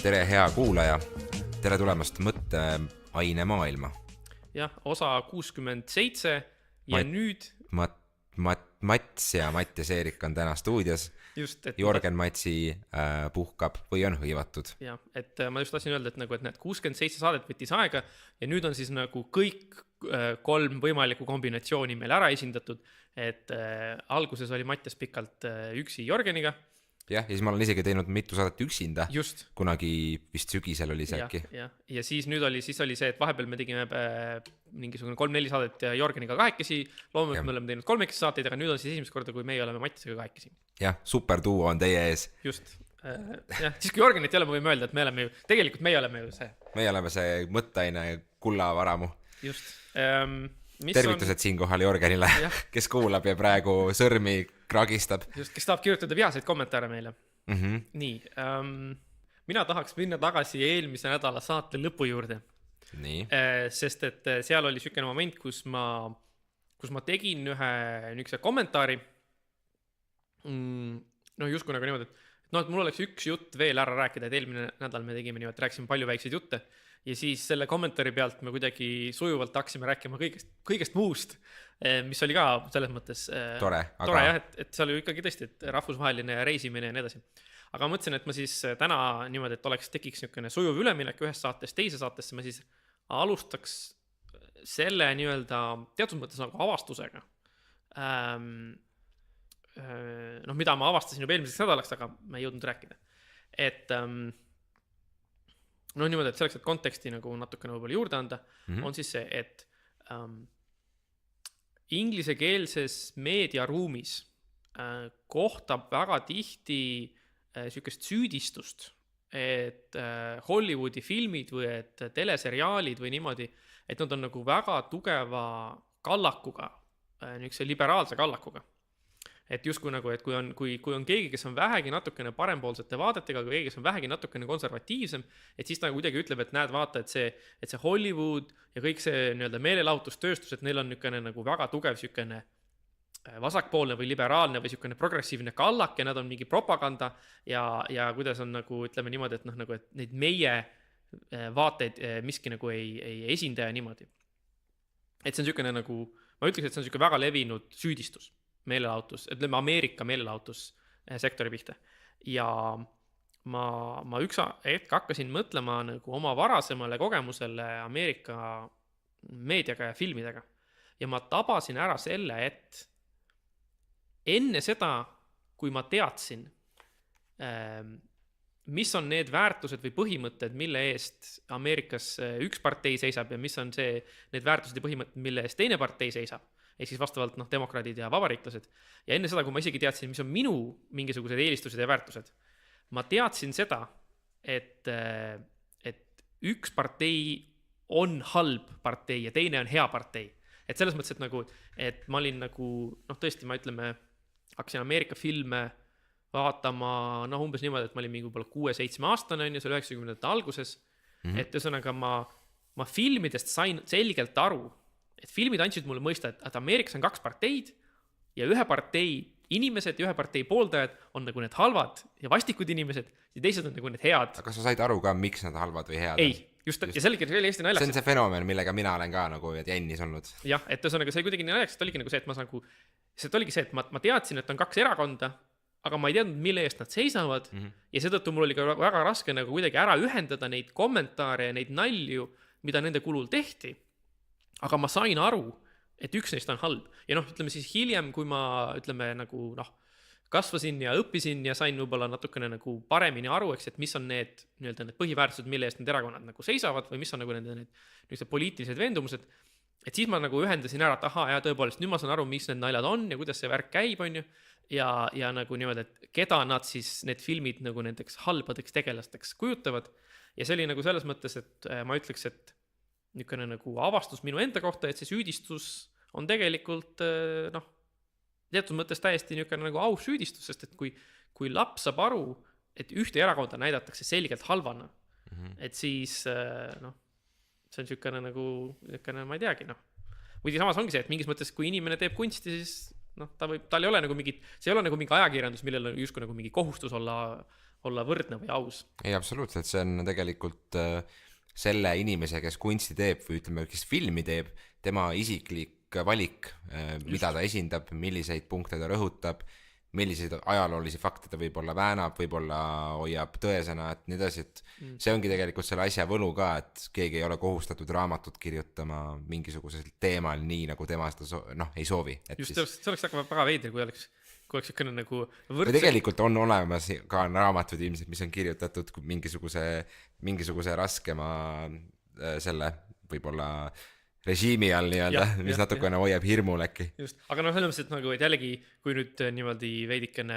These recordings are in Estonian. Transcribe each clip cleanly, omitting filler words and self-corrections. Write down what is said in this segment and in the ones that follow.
Tere, hea kuulaja. Tere tulemast mõtteaine maailma. Jah, osa 67 ja nüüd... Mats ja Mattias Eerik on täna stuudios. Just, et Jorgen Matsi puhkab või on hõivatud. Jah, et ma just tahtsin öelda, et need 67 saadet võttis aega ja nüüd on siis nagu kõik 3 võimalikku kombinatsiooni meil ära esindatud. Et alguses oli Mattias pikalt üksi Jorgeniga. Jah, ja siis ma olen isegi teinud mitu saadet üksinda. Just. Kunagi vist sügisel oli see äkki. Ja siis nüüd oli see, et vahepeal me tegime mingisugune 3-4 saadet Jorgeniga kahekesi. Loomulikult me oleme teinud 3 saateid, aga nüüd on siis esimest korda, kui meie oleme Mattisega kahekesi. Jah, super duo on teie ees. Just. Jah, siis kui Jorgenit ei ole, ma võime öelda, et me oleme ju, tegelikult meie oleme ju see. Meie oleme see mõtteaine kullavaramu. Just. Tervitused siinkohal Jorgenile, kes kuulab ja praegu sõrmi kragistab. Just, kes tahab kirjutada vihaseid kommentaare meile. Nii, mina tahaks minna tagasi eelmise nädala saate lõpu juurde. Nii. Sest et seal oli sükene moment, kus ma tegin ühe niisuguse kommentaari. Justkui nagu niimoodi, et mul oleks üks jutt veel ära rääkida, et eelmine nädal me tegime niimoodi, rääkisime palju väikseid jutte. Ja siis selle kommentaari pealt me kuidagi sujuvalt hakkasime rääkima kõigest muust, mis oli ka selles mõttes tore jah, et seal oli ikkagi tõesti, et rahvusvaheline reisimine ja nii edasi. Aga ma mõtlesin, et ma siis täna niimoodi, et tekiks niisugune sujuv üleminek ühest saatest teise saatesse, ma siis alustaks selle nii-öelda teatud mõttes nagu avastusega. Mida ma avastasin juba eelmiseks nädalaks, aga ma ei jõudnud rääkida. Et niimoodi, et selleks, et konteksti nagu natukene võib-olla juurde anda, on siis see, et inglisekeelses meediaruumis kohtab väga tihti sükest süüdistust, et Hollywoodi filmid või et teleseriaalid või niimoodi, et nad on nagu väga tugeva kallakuga, niisuguse liberaalse kallakuga. Et justkui nagu, et kui on keegi, kes on vähegi natukene parempoolsete vaadetega, kui keegi, kes on vähegi natukene konservatiivsem, et siis ta kuidagi ütleb, et näed, vaata, et see Hollywood ja kõik see nii-öelda meelelahutustööstus, et neil on niisugune nagu väga tugev niisugune vasakpoolne või liberaalne või niisugune progressiivne kallak ja nad on mingi propaganda ja kuidas on nagu, ütleme niimoodi, et et neid meie vaateid miski nagu ei esinda ja niimoodi. Et see on niisugune nagu, ma ütleks, et see on niisugune väga levinud süüdistus. Meelelahutus, ütleme Ameerika meelelahutussektori pihta. Ja ma üks hetk hakkasin mõtlema nagu oma varasemale kogemusele Ameerika meediaga ja filmidega. Ja ma tabasin ära selle, et enne seda, kui ma teadsin, mis on need väärtused või põhimõtted, mille eest Ameerikas üks partei seisab ja mis on need väärtused ja põhimõtted, mille eest teine partei seisab, ehk siis vastavalt demokraadid ja vabariiklased. Ja enne seda, kui ma isegi teadsin, mis on minu mingisugused eelistused ja väärtused, ma teadsin seda, et üks partei on halb partei ja teine on hea partei. Et selles mõttes, et ma olin tõesti, ma ütleme, hakkasin Ameerika filme vaatama, umbes niimoodi, et ma olin mingi 6-7 aastane, see oli 90ndate alguses, et ühesõnaga ma filmidest sain selgelt aru, et filmid andsid mulle mõista, et Ameerikas on 2 parteid ja ühe partei inimesed ja ühe partei pooldajad on nagu need halvad ja vastikud inimesed ja teised on nagu need head. Aga kas sa said aru ka, miks nad halvad või head? Ei, just, ja sellega oli hästi naljakas. See on see fenomen, millega mina olen ka nagu jännis olnud. Jah, et ühesõnaga see kuidagi naljakas, et oligi nagu see, et oligi see, et ma teadsin, et on 2 erakonda, aga ma ei teadnud, mille eest nad seisavad ja seetõttu mul oli ka väga raske nagu kuidagi ära ühendada neid kommentaare ja neid nalju, mida nende kulul tehti. Aga ma sain aru, et üks neist on halb. Ja ütleme siis hiljem, kui ma kasvasin ja õppisin ja sain võib-olla natukene nagu paremini aru, et mis on need põhiväärtused, mille eest need erakonnad nagu seisavad või mis on nagu need poliitilised veendumused. Et siis ma nagu ühendasin ära, et ja tõepoolest, nüüd ma saan aru, mis need naljad on ja kuidas see värk käib, on ju. Ja nagu niimoodi, et keda nad siis need filmid nagu nendeks halbadeks tegelasteks kujutavad. Ja see oli nagu selles mõttes, et ma ütleks, et niisugune nagu avastus minu enda kohta, et see süüdistus on tegelikult teatud mõttes täiesti niisugune nagu aus süüdistus, sest et kui laps saab aru, et ühte erakonda näidatakse selgelt halvana, et siis see on niisugune nagu, ma ei teagi, Või samas ongi see, et mingis mõttes, kui inimene teeb kunsti, siis tal ei ole nagu mingit, see ei ole nagu mingi ajakirjandus, millel on justkui nagu mingi kohustus olla võrdne või aus. Ei, absoluutselt, see on tegelikult selle inimese, kes kunsti teeb või ütleme, kes filmi teeb, tema isiklik valik, mida ta esindab, milliseid punkte ta rõhutab, milliseid ajaloolisi fakte ta võib-olla väänab, võib-olla hoiab tõesena, et nii edasi, et see ongi tegelikult selle asja võlu ka, et keegi ei ole kohustatud raamatut kirjutama mingisugusel teemal nii, nagu tema seda ei soovi. Just, see oleks väga veidri, kui oleks niisugune nagu võrdse... Tegelikult on olemas ka raamatud ilmselt, mis on kirjutatud mingisuguse raskema selle võib-olla režiimi all nii-öelda, mis natukene hoiab hirmul äkki. Just, aga selles mõttes, et nagu, et jällegi, kui nüüd niimoodi veidikene,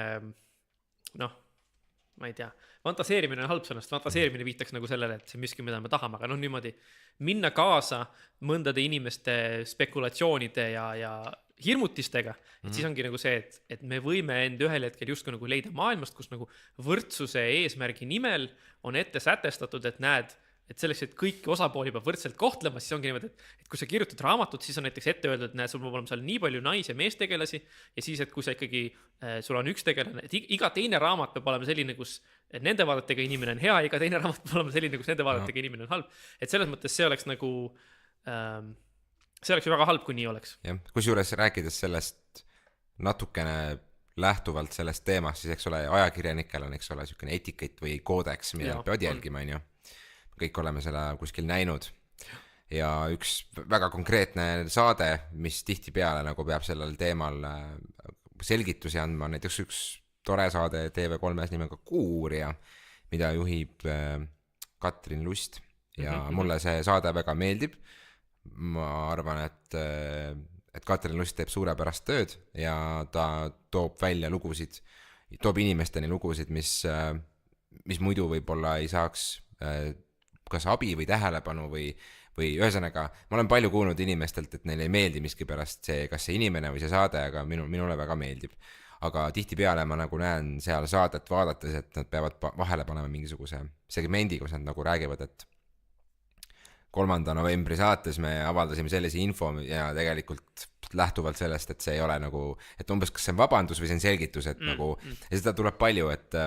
ma ei tea, fantaseerimine on halb sõnast, fantaseerimine viitaks nagu sellele, et see miski, mida me tahame, aga niimoodi minna kaasa mõndade inimeste spekulatsioonide ja hirmutistega, et siis ongi nagu see, et me võime end ühel hetkel justkui nagu leida maailmast, kus nagu võrdsuse eesmärgi nimel on ette sätestatud, et näed, et selleks, et kõiki osapooli peab võrdselt kohtlema, siis ongi niimoodi, et kui sa kirjutad raamatut, siis on näiteks ette öeldud, et näed, sul peab olema seal nii palju nais- ja meestegelasi ja siis, et kui sa ikkagi, sul on üks tegelane, et iga teine raamat peab olema selline, kus nende vaadetega inimene on hea, iga teine raamat peab olema selline, kus nende vaadetega inimene on halb. Et selles mõttes see oleks nagu, see oleks ju väga halb, kui nii oleks. Jah, kusjuures rääkides sellest natukene lähtuvalt sellest teemast, siis eks ole, ajakirjanikel on, eks ole, selline etikett või koodeks, mida peavad jälgima, on ju. Kõik oleme selle kuskil näinud ja üks väga konkreetne saade, mis tihtipeale nagu peab sellel teemal selgitusi andma, näiteks üks tore saade TV3-s nimega Kuuurija, mida juhib Katrin Lust ja mulle see saade väga meeldib. Ma arvan, et Katrin Lust teeb suurepärast tööd ja ta toob välja lugusid, toob inimesteni lugusid, mis muidu võib-olla ei saaks kas abi või tähelepanu või ühesõnaga, ma olen palju kuulnud inimestelt, et neile ei meeldi miskipärast see, kas see inimene või see saade, aga minule väga meeldib. Aga tihtipeale ma nagu näen seal saadet vaadates, et nad peavad vahele panema mingisuguse segmendi, kus nad nagu räägivad, et 3. novembri saates me avaldasime sellise info ja tegelikult lähtuvalt sellest, et see ei ole nagu, et umbes kas see on vabandus või see on selgitus, et nagu, ja seda tuleb palju, et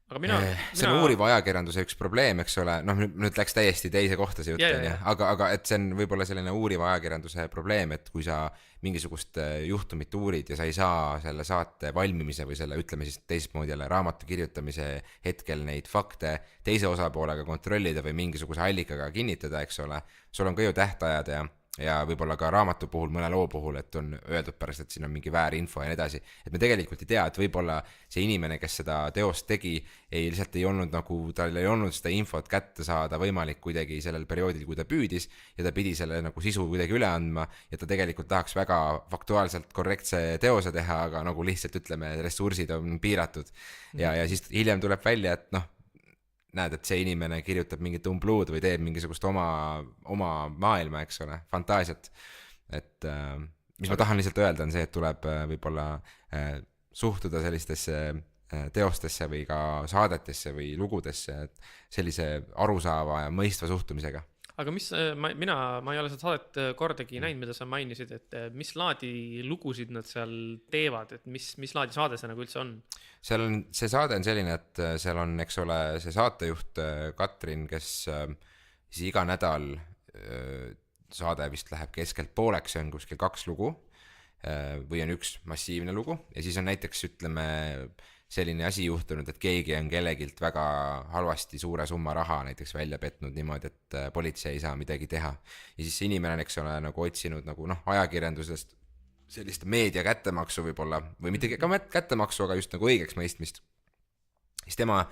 see on uuriva ajakirjanduse üks probleem, eks ole, nüüd läks täiesti teise kohta see jutt, aga et see on võib-olla selline uuriva ajakirjanduse probleem, et kui sa mingisugust juhtumit uurid ja sa ei saa selle saate valmimise või selle, ütleme siis teistmoodi jälle raamatu kirjutamise hetkel neid fakte teise osapoolega kontrollida või mingisuguse allikaga kinnitada, eks ole, sul on ka ju tähtajad ja võib-olla ka raamatu puhul, mõne loo puhul, et on öeldud pärast, et siin on mingi väärinfo ja nii edasi. Et me tegelikult ei tea, et võib-olla see inimene, kes seda teost tegi, lihtsalt ei olnud nagu, tal ei olnud seda infot kätte saada võimalik kuidagi sellel perioodil, kui ta püüdis ja ta pidi selle nagu sisu kuidagi üle andma ja ta tegelikult tahaks väga faktuaalselt korrektse teose teha, aga nagu lihtsalt ütleme, ressursid on piiratud ja siis hiljem tuleb välja, et näed, et see inimene kirjutab mingit umbluud või teeb mingisugust oma maailma, eks ole, fantaasiat. Et mis ma tahan lihtsalt öelda on see, et tuleb võib-olla suhtuda sellistesse teostesse või ka saadetesse või lugudesse sellise arusaava ja mõistva suhtumisega. Aga ma ei ole seda saadet kordagi näinud, mida sa mainisid, et mis laadi lugusid nad seal teevad, et mis laadi saade see nagu üldse on? See saade on selline, et seal on, eks ole, see saatejuht Katrin, kes siis iga nädal saade vist läheb keskelt pooleks, see on kuskil 2 lugu või on üks massiivne lugu ja siis on näiteks, ütleme, selline asi juhtunud, et keegi on kellegilt väga halvasti suure summa raha näiteks välja petnud niimoodi, et politsei ei saa midagi teha. Ja siis see inimene, eks ole, nagu otsinud nagu ajakirjandusest sellist meedia kättemaksu võib-olla, või mitte ka kättemaksu, aga just nagu õigeks mõistmist. Siis tema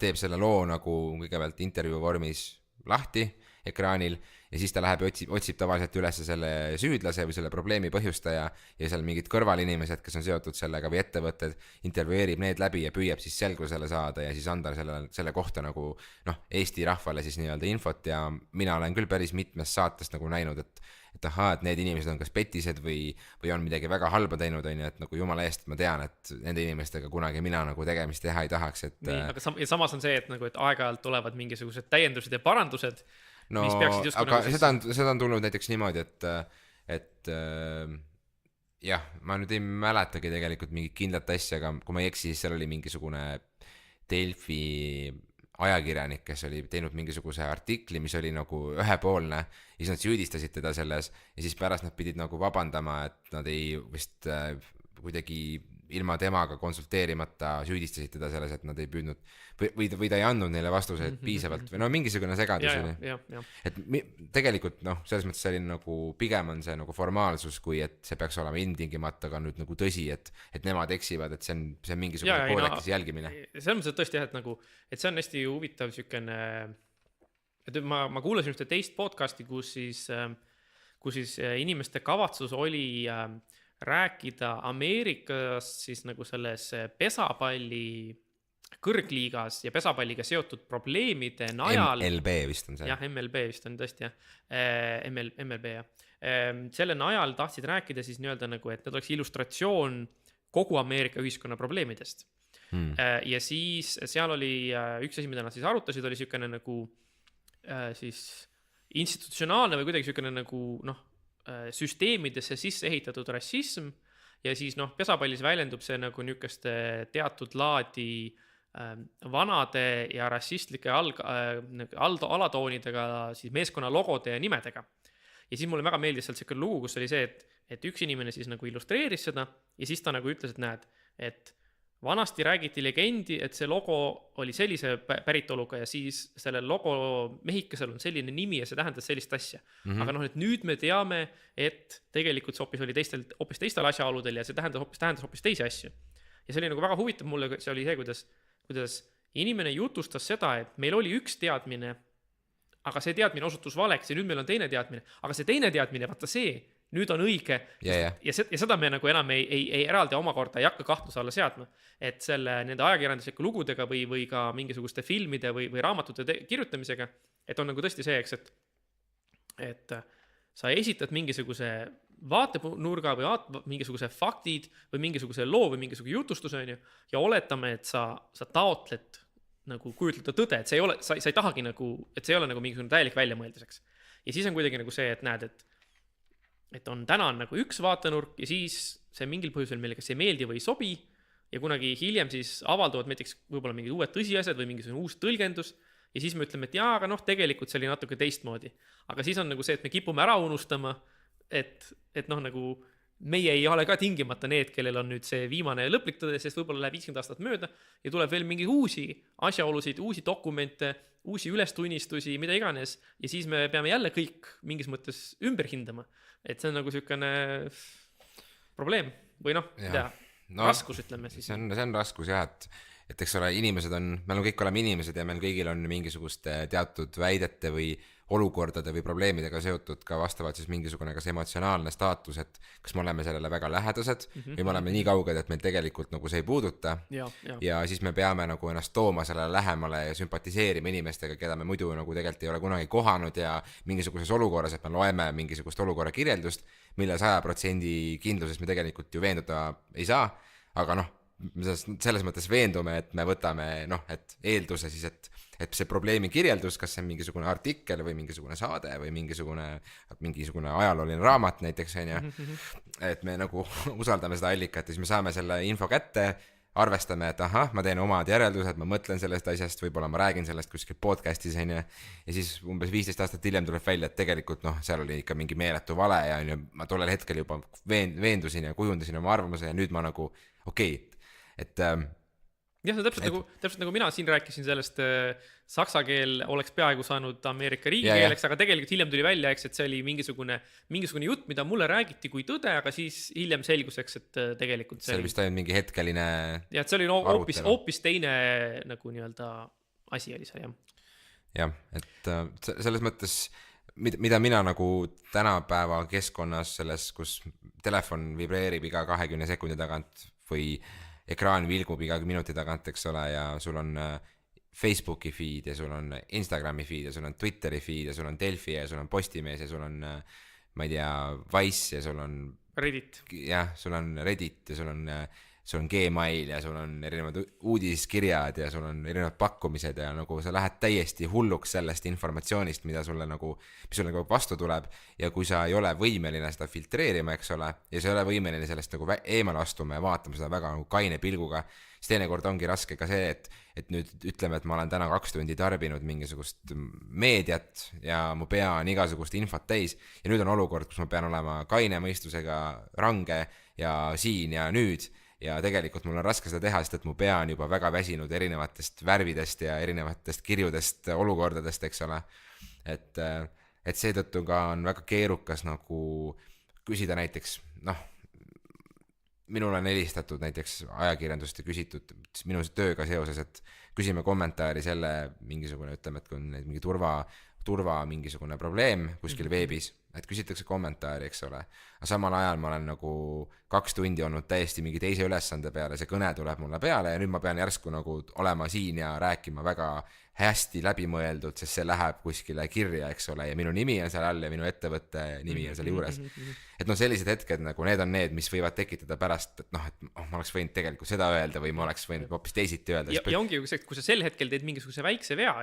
teeb selle loo nagu kõigepealt intervjuu vormis lahti ekraanil ja siis ta läheb ja otsib tavaliselt üles selle süüdlase või selle probleemi põhjustaja ja seal mingid kõrvalinimesed, kes on seotud sellega või ettevõtted, intervjueerib need läbi ja püüab siis selgusele saada ja siis anda selle kohta nagu Eesti rahvale siis nii-öelda infot ja mina olen küll päris mitmes saatest nagu näinud, et ahaa, et need inimesed on kas petised või on midagi väga halba teinud, on ju, et nagu jumala eest ma tean, et nende inimestega kunagi mina nagu tegemist teha ei tahaks, et nii, aga ja samas on see, et aeg-ajalt tulevad mingisugused täiendused ja parandused, mis peaksid justkui aga seda on tulnud näiteks niimoodi, et jah, ma nüüd ei mäletagi tegelikult mingit kindlat asja, aga kui ma ei eksi, siis seal oli mingisugune Delfi ajakirjanik, kes oli teinud mingisuguse artikli, mis oli nagu ühepoolne ja siis nad süüdistasid teda selles ja siis pärast nad pidid nagu vabandama, et nad ei vist kuidagi ilma temaga konsulteerimata süüdistasid teda selles, et nad ei püüdnud või ta ei andnud neile vastuseid piisavalt või no mingisugune segadus oli. Et tegelikult noh, selles mõttes see oli nagu pigem on see nagu formaalsus, kui et see peaks olema ilmtingimata ka nüüd nagu tõsi, et nemad eksivad, et see on mingisugune koodekese jälgimine. Selles mõttes, et tõesti jah, et nagu, et see on hästi huvitav sükene, et ma kuulasin ühte teist podcasti, kus siis inimeste kavatsus oli rääkida Ameerikas siis nagu selles pesapalli kõrgliigas ja pesapalliga seotud probleemide najal. MLB vist on see. Jah, MLB vist on tõesti jah. MLB jah. Selle najal tahtsid rääkida siis nii-öelda nagu, et need oleks illustratsioon kogu Ameerika ühiskonna probleemidest. Ja siis seal oli üks asi, mida nad siis arutasid, oli sükene nagu siis institutsionaalne või kuidagi sükene nagu süsteemidesse sisse ehitatud rassism ja siis pesapallis väljendub see nagu niisuguste teatud laadi vanade ja rassistlike alatoonidega siis meeskonna logode ja nimedega. Ja siis mulle väga meeldis sealt selline lugu, kus oli see, et üks inimene siis nagu illustreeris seda ja siis ta nagu ütles, et näed, et vanasti räägiti legendi, et see logo oli sellise päritoluga ja siis selle logo mehikesel on selline nimi ja see tähendas sellist asja. Aga et nüüd me teame, et tegelikult see hoopis teistel asjaoludel ja see tähendas hoopis teisi asju. Ja see oli nagu väga huvitav mulle, see oli see, kuidas inimene jutustas seda, et meil oli üks teadmine, aga see teadmine osutus valeks ja nüüd meil on teine teadmine, aga see teine teadmine, vaata see, nüüd on õige ja seda me nagu enam ei eraldi omakorda ei hakka kahtluse alla seadma, et nende ajakirjandusliku lugudega või ka mingisuguste filmide või raamatute kirjutamisega, et on nagu tõesti see, eks, et sa esitad mingisuguse vaatenurga või mingisuguse faktid või mingisuguse loo või mingisuguse jutustuse ja oletame, et sa taotled nagu kujutleda tõde, et sa ei tahagi nagu, et see ei ole nagu mingisugune täielik väljamõeldiseks. Ja siis on kuidagi nagu see, et näed, et on täna on nagu üks vaatenurk ja siis see mingil põhjusel meile kas ei meeldi või ei sobi ja kunagi hiljem siis avalduvad näiteks võib-olla mingid uued tõsiasjad või mingisugune uus tõlgendus ja siis me ütleme, et jaa, aga tegelikult see oli natuke teistmoodi. Aga siis on nagu see, et me kipume ära unustama, et nagu meie ei ole ka tingimata need, kellel on nüüd see viimane lõplik tõde, sest võib-olla läheb 50 aastat mööda ja tuleb veel mingi uusi asjaolusid, uusi dokumente, uusi ülestunnistusi, mida iganes ja siis me peame jälle kõik mingis mõttes ümber hindama. Et see on nagu sükene probleem või raskus ütleme siis. See on raskus jah, et eks ole, inimesed on, me kõik oleme inimesed ja meil kõigil on mingisuguste teatud väidete või olukordade või probleemidega seotud ka vastavalt siis mingisugune kas emotsionaalne staatus, et kas me oleme sellele väga lähedased või me oleme nii kauged, et meil tegelikult nagu see ei puuduta ja siis me peame nagu ennast tooma sellele lähemale ja sümpatiseerima inimestega, keda me muidu nagu tegelikult ei ole kunagi kohanud ja mingisuguses olukorras, et me loeme mingisugust olukorra kirjeldust, mille 100% kindluses me tegelikult ju veenduda ei saa, aga selles mõttes veendume, et me võtame et eelduse siis, et see probleemi kirjeldus, kas see on mingisugune artikkel või mingisugune saade või mingisugune ajalooline raamat näiteks et me nagu usaldame seda allikat ja siis me saame selle info kätte, arvestame, et ahah, ma teen omad järeldused, ma mõtlen sellest asjast, võib-olla ma räägin sellest kuskil podcastis ja siis umbes 15 aastat hiljem tuleb välja, et tegelikult seal oli ikka mingi meeletu vale ja ma tollel hetkel juba veendusin ja kujundasin oma arvamuse ja nüüd ma nagu et jah, täpselt nagu mina siin rääkisin sellest saksa keel oleks peaaegu saanud Ameerika riigikeeleks, aga tegelikult hiljem tuli välja, eks, et see oli mingisugune jutt, mida mulle räägiti kui tõde, aga siis hiljem selguseks, et tegelikult see oli vist ainult mingi hetkeline ja et see oli hoopis teine nagu nii-öelda asi oli seal, jah, et selles mõttes mida mina nagu tänapäeva keskkonnas selles, kus telefon vibreerib iga 20 sekundi tagant või ekraan vilgub iga minuti tagant, eks ole, ja sul on Facebooki feed ja sul on Instagrami feed ja sul on Twitteri feed ja sul on Delfi ja sul on Postimees ja sul on, ma ei tea, Vice ja sul on Reddit. Jah, sul on Reddit ja sul on sul on Gmail ja sul on erinevad uudiskirjad ja sul on erinevad pakkumised ja nagu sa lähed täiesti hulluks sellest informatsioonist, mis sulle nagu vastu tuleb ja kui sa ei ole võimeline seda filtreerima, eks ole, ja sa ei ole võimeline sellest nagu eemale astuma ja vaatama seda väga nagu kaine pilguga, siis teinekord ongi raske ka see, et nüüd ütleme, et ma olen täna 2 tundi tarbinud mingisugust meediat ja mu pea on igasugust infot täis ja nüüd on olukord, kus ma pean olema kaine mõistusega range ja siin ja nüüd ja tegelikult mul on raske seda teha, sest et mu pea on juba väga väsinud erinevatest värvidest ja erinevatest kirjudest olukordadest, eks ole, et seetõttu ka on väga keerukas nagu küsida näiteks, minul on helistatud näiteks ajakirjandust ja küsitud minu tööga seoses, et küsime kommentaari selle mingisugune, ütleme, et kui on mingi turva mingisugune probleem kuskil veebis, et küsitakse kommentaari, eks ole. Aga samal ajal ma olen nagu 2 tundi olnud täiesti mingi teise ülesande peale, see kõne tuleb mulle peale ja nüüd ma pean järsku nagu olema siin ja rääkima väga hästi läbimõeldud, sest see läheb kuskile kirja, eks ole, ja minu nimi on seal all ja minu ettevõtte nimi on seal juures. Et sellised hetked nagu need on need, mis võivad tekitada pärast, et ma oleks võinud tegelikult seda öelda või ma oleks võinud hoopis teisiti öelda. Ja ongi ju see, et kui sa sel hetkel teed mingisuguse väikse vea,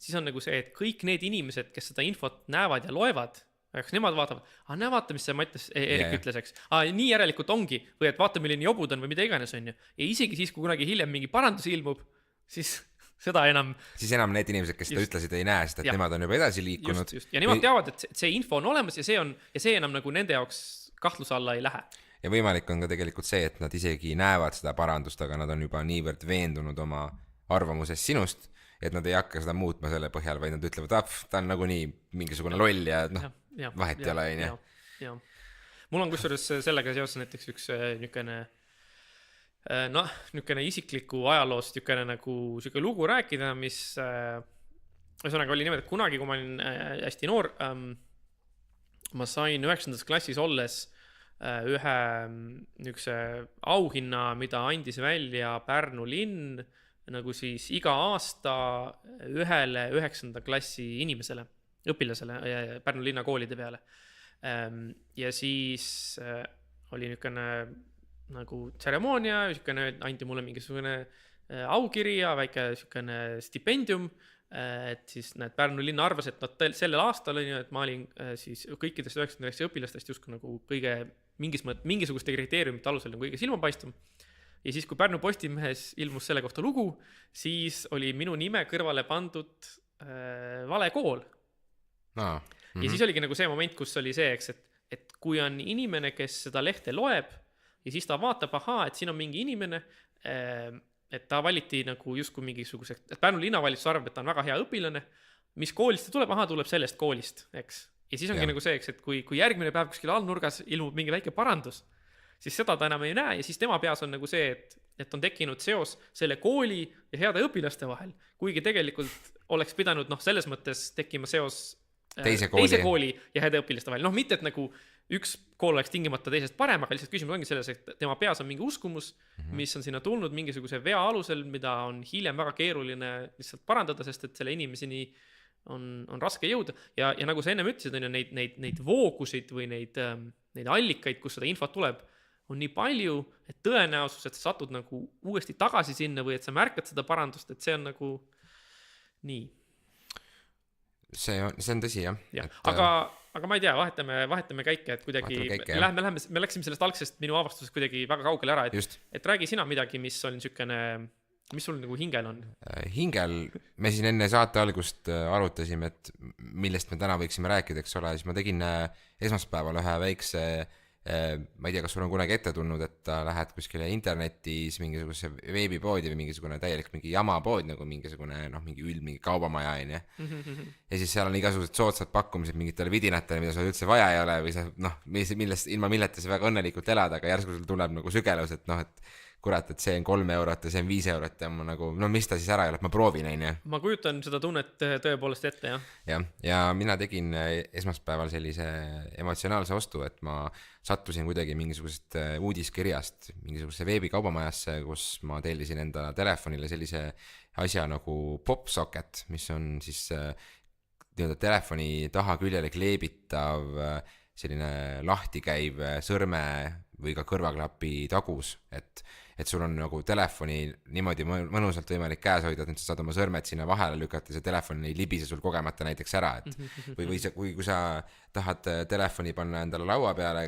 siis on nagu see, et kõik need inimesed, kes seda infot näevad ja loevad, eks nemad vaatavad, näe vaata, mis see Mattias Erik ütles, eks. Nii järelikult ongi, või et vaata, milline jobud on või mida iganes on ju. Ja isegi siis, kui kunagi hiljem mingi parandus ilmub, siis seda enam... Siis enam need inimesed, kes seda ütlesid, ei näe, sest et nemad on juba edasi liikunud. Just. Ja nemad teavad, et see info on olemas ja see enam nagu nende jaoks kahtluse alla ei lähe. Ja võimalik on ka tegelikult see, et nad isegi näevad seda parandust, aga nad on juba niivõrd veendunud oma arvamuses sinust, et nad ei hakka seda muutma selle põhjal, vaid nad ütlevad, ta on nagu nii mingisugune loll ja vahet ei ole, on ju. Mul on kusjuures sellega seoses näiteks üks niisugune isikliku ajaloost niisugune lugu rääkida, mis ühesõnaga oli niimoodi, et kunagi, kui ma olin hästi noor, ma sain 9. klassis olles ühe niisuguse auhinna, mida andis välja Pärnu linn nagu siis iga aasta ühele 9. klassi inimesele, õpilasele Pärnu linna koolide peale. Ja siis oli niisugune nagu tseremoonia, anti mulle mingisugune aukiri ja väike niisugune stipendium, et siis Pärnu linna arvas, et sellel aastal on ju, et ma olin siis kõikidest 9. klassi õpilastest justkui nagu kõige mingisuguste kriteeriumite alusel nagu kõige silmapaistvam. Ja siis, kui Pärnu Postimehes ilmus selle kohta lugu, siis oli minu nime kõrvale pandud vale kool. Ja siis oligi nagu see moment, kus oli see, eks, et kui on inimene, kes seda lehte loeb ja siis ta vaatab, et siin on mingi inimene, et ta valiti nagu justkui mingisuguse, et Pärnu linnavalitsus arvab, et ta on väga hea õpilane, mis koolist ta tuleb, tuleb sellest koolist, eks. Ja siis ongi nagu see, eks, et kui järgmine päev kuskil allnurgas ilmub mingi väike parandus, siis seda ta enam ei näe ja siis tema peas on nagu see, et on tekkinud seos selle kooli ja heade õpilaste vahel, kuigi tegelikult oleks pidanud selles mõttes tekkima seos teise kooli ja heade õpilaste vahel. Mitte, et nagu üks kool oleks tingimata teisest parem, aga lihtsalt küsimus ongi selles, et tema peas on mingi uskumus, mis on sinna tulnud mingisuguse vea alusel, mida on hiljem väga keeruline lihtsalt parandada, sest et selle inimeseni on raske jõuda. Ja nagu sa ennem ütlesid, on ju neid voogusid või neid allikaid, kus seda infot tuleb, on nii palju, et tõenäosus, et sa satud nagu uuesti tagasi sinna või et sa märkad seda parandust, et see on nagu nii. See on tõsi, jah. Aga ma ei tea, vahetame käike, et kuidagi me läksime sellest algsest minu avastusest kuidagi väga kaugele ära, et räägi sina midagi, mis on niisugune, mis sul nagu hingel on? Hingel, me siin enne saate algust arutasime, et millest me täna võiksime rääkida, eks ole, siis ma tegin esmaspäeval ühe väikse, ma ei tea, kas sul on kunagi ette tulnud, et lähed kuskile internetis mingisuguse veebipoodi või mingisugune täielik mingi jamapood, nagu mingisugune, mingi kaubamaja, on. Ja siis seal on igasugused soodsad pakkumised mingitele vidinatele, mida sul üldse vaja ei ole või sa, ilma milleta sa väga õnnelikult elad, aga järsku sul tuleb nagu sügelus, et et kurat, et see on 3 eurot ja see on 5 eurot ja ma nagu, mis ta siis ära ei ole, et ma proovin, on. Ma kujutan seda tunnet tõepoolest ette, jah. Ja mina tegin esmaspäeval sellise emotsionaalse ostu, et ma sattusin kuidagi mingisugusest uudiskirjast mingisugusesse veebikaubamajasse, kus ma tellisin enda telefonile sellise asja nagu PopSocket, mis on siis telefoni taha küljele kleebitav selline lahti käiv sõrme või ka kõrvaklapi tagus, et sul on nagu telefoni niimoodi mõnusalt võimalik käes hoida, et nüüd sa saad oma sõrmed sinna vahele lükata, see telefon ei libise sul kogemata näiteks ära, et või kui sa tahad telefoni panna endale laua peale,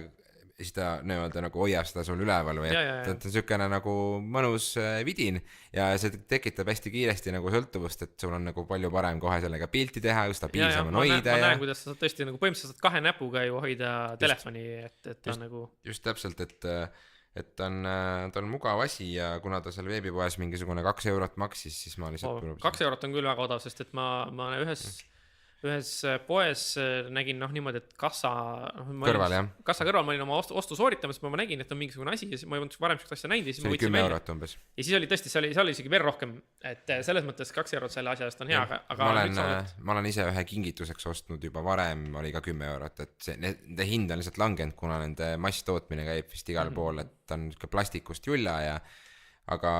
siis ta nii-öelda nagu hoiab seda sul üleval või et on niisugune nagu mõnus vidin ja see tekitab hästi kiiresti nagu sõltuvust, et sul on nagu palju parem kohe sellega pilti teha, stabiilsem on hoida. Ma näen, kuidas sa saad tõesti nagu põhimõtteliselt kahe näpuga ju hoida telefoni, et ta nagu... Just täpselt, et ta on mugav asi ja kuna ta seal veebipoes mingisugune 2 eurot maksis, siis ma lihtsalt... 2 eurot on küll väga odav, sest et ma ühes poes nägin niimoodi, et kassa kõrval ma olin oma ostu sooritamas, ma nägin, et on mingisugune asi ja ma ei olnud varem sellist asja näinud ja siis ma võtsin 10 eurot umbes. Ja siis oli tõesti, see oli isegi veel rohkem, et selles mõttes 2 eurot selle asja eest on hea, aga ma olen ise ühe kingituseks ostnud juba varem, oli ka 10 eurot, et nende hind on lihtsalt langenud, kuna nende masstootmine käib vist igal pool, et ta on plastikust julla ja aga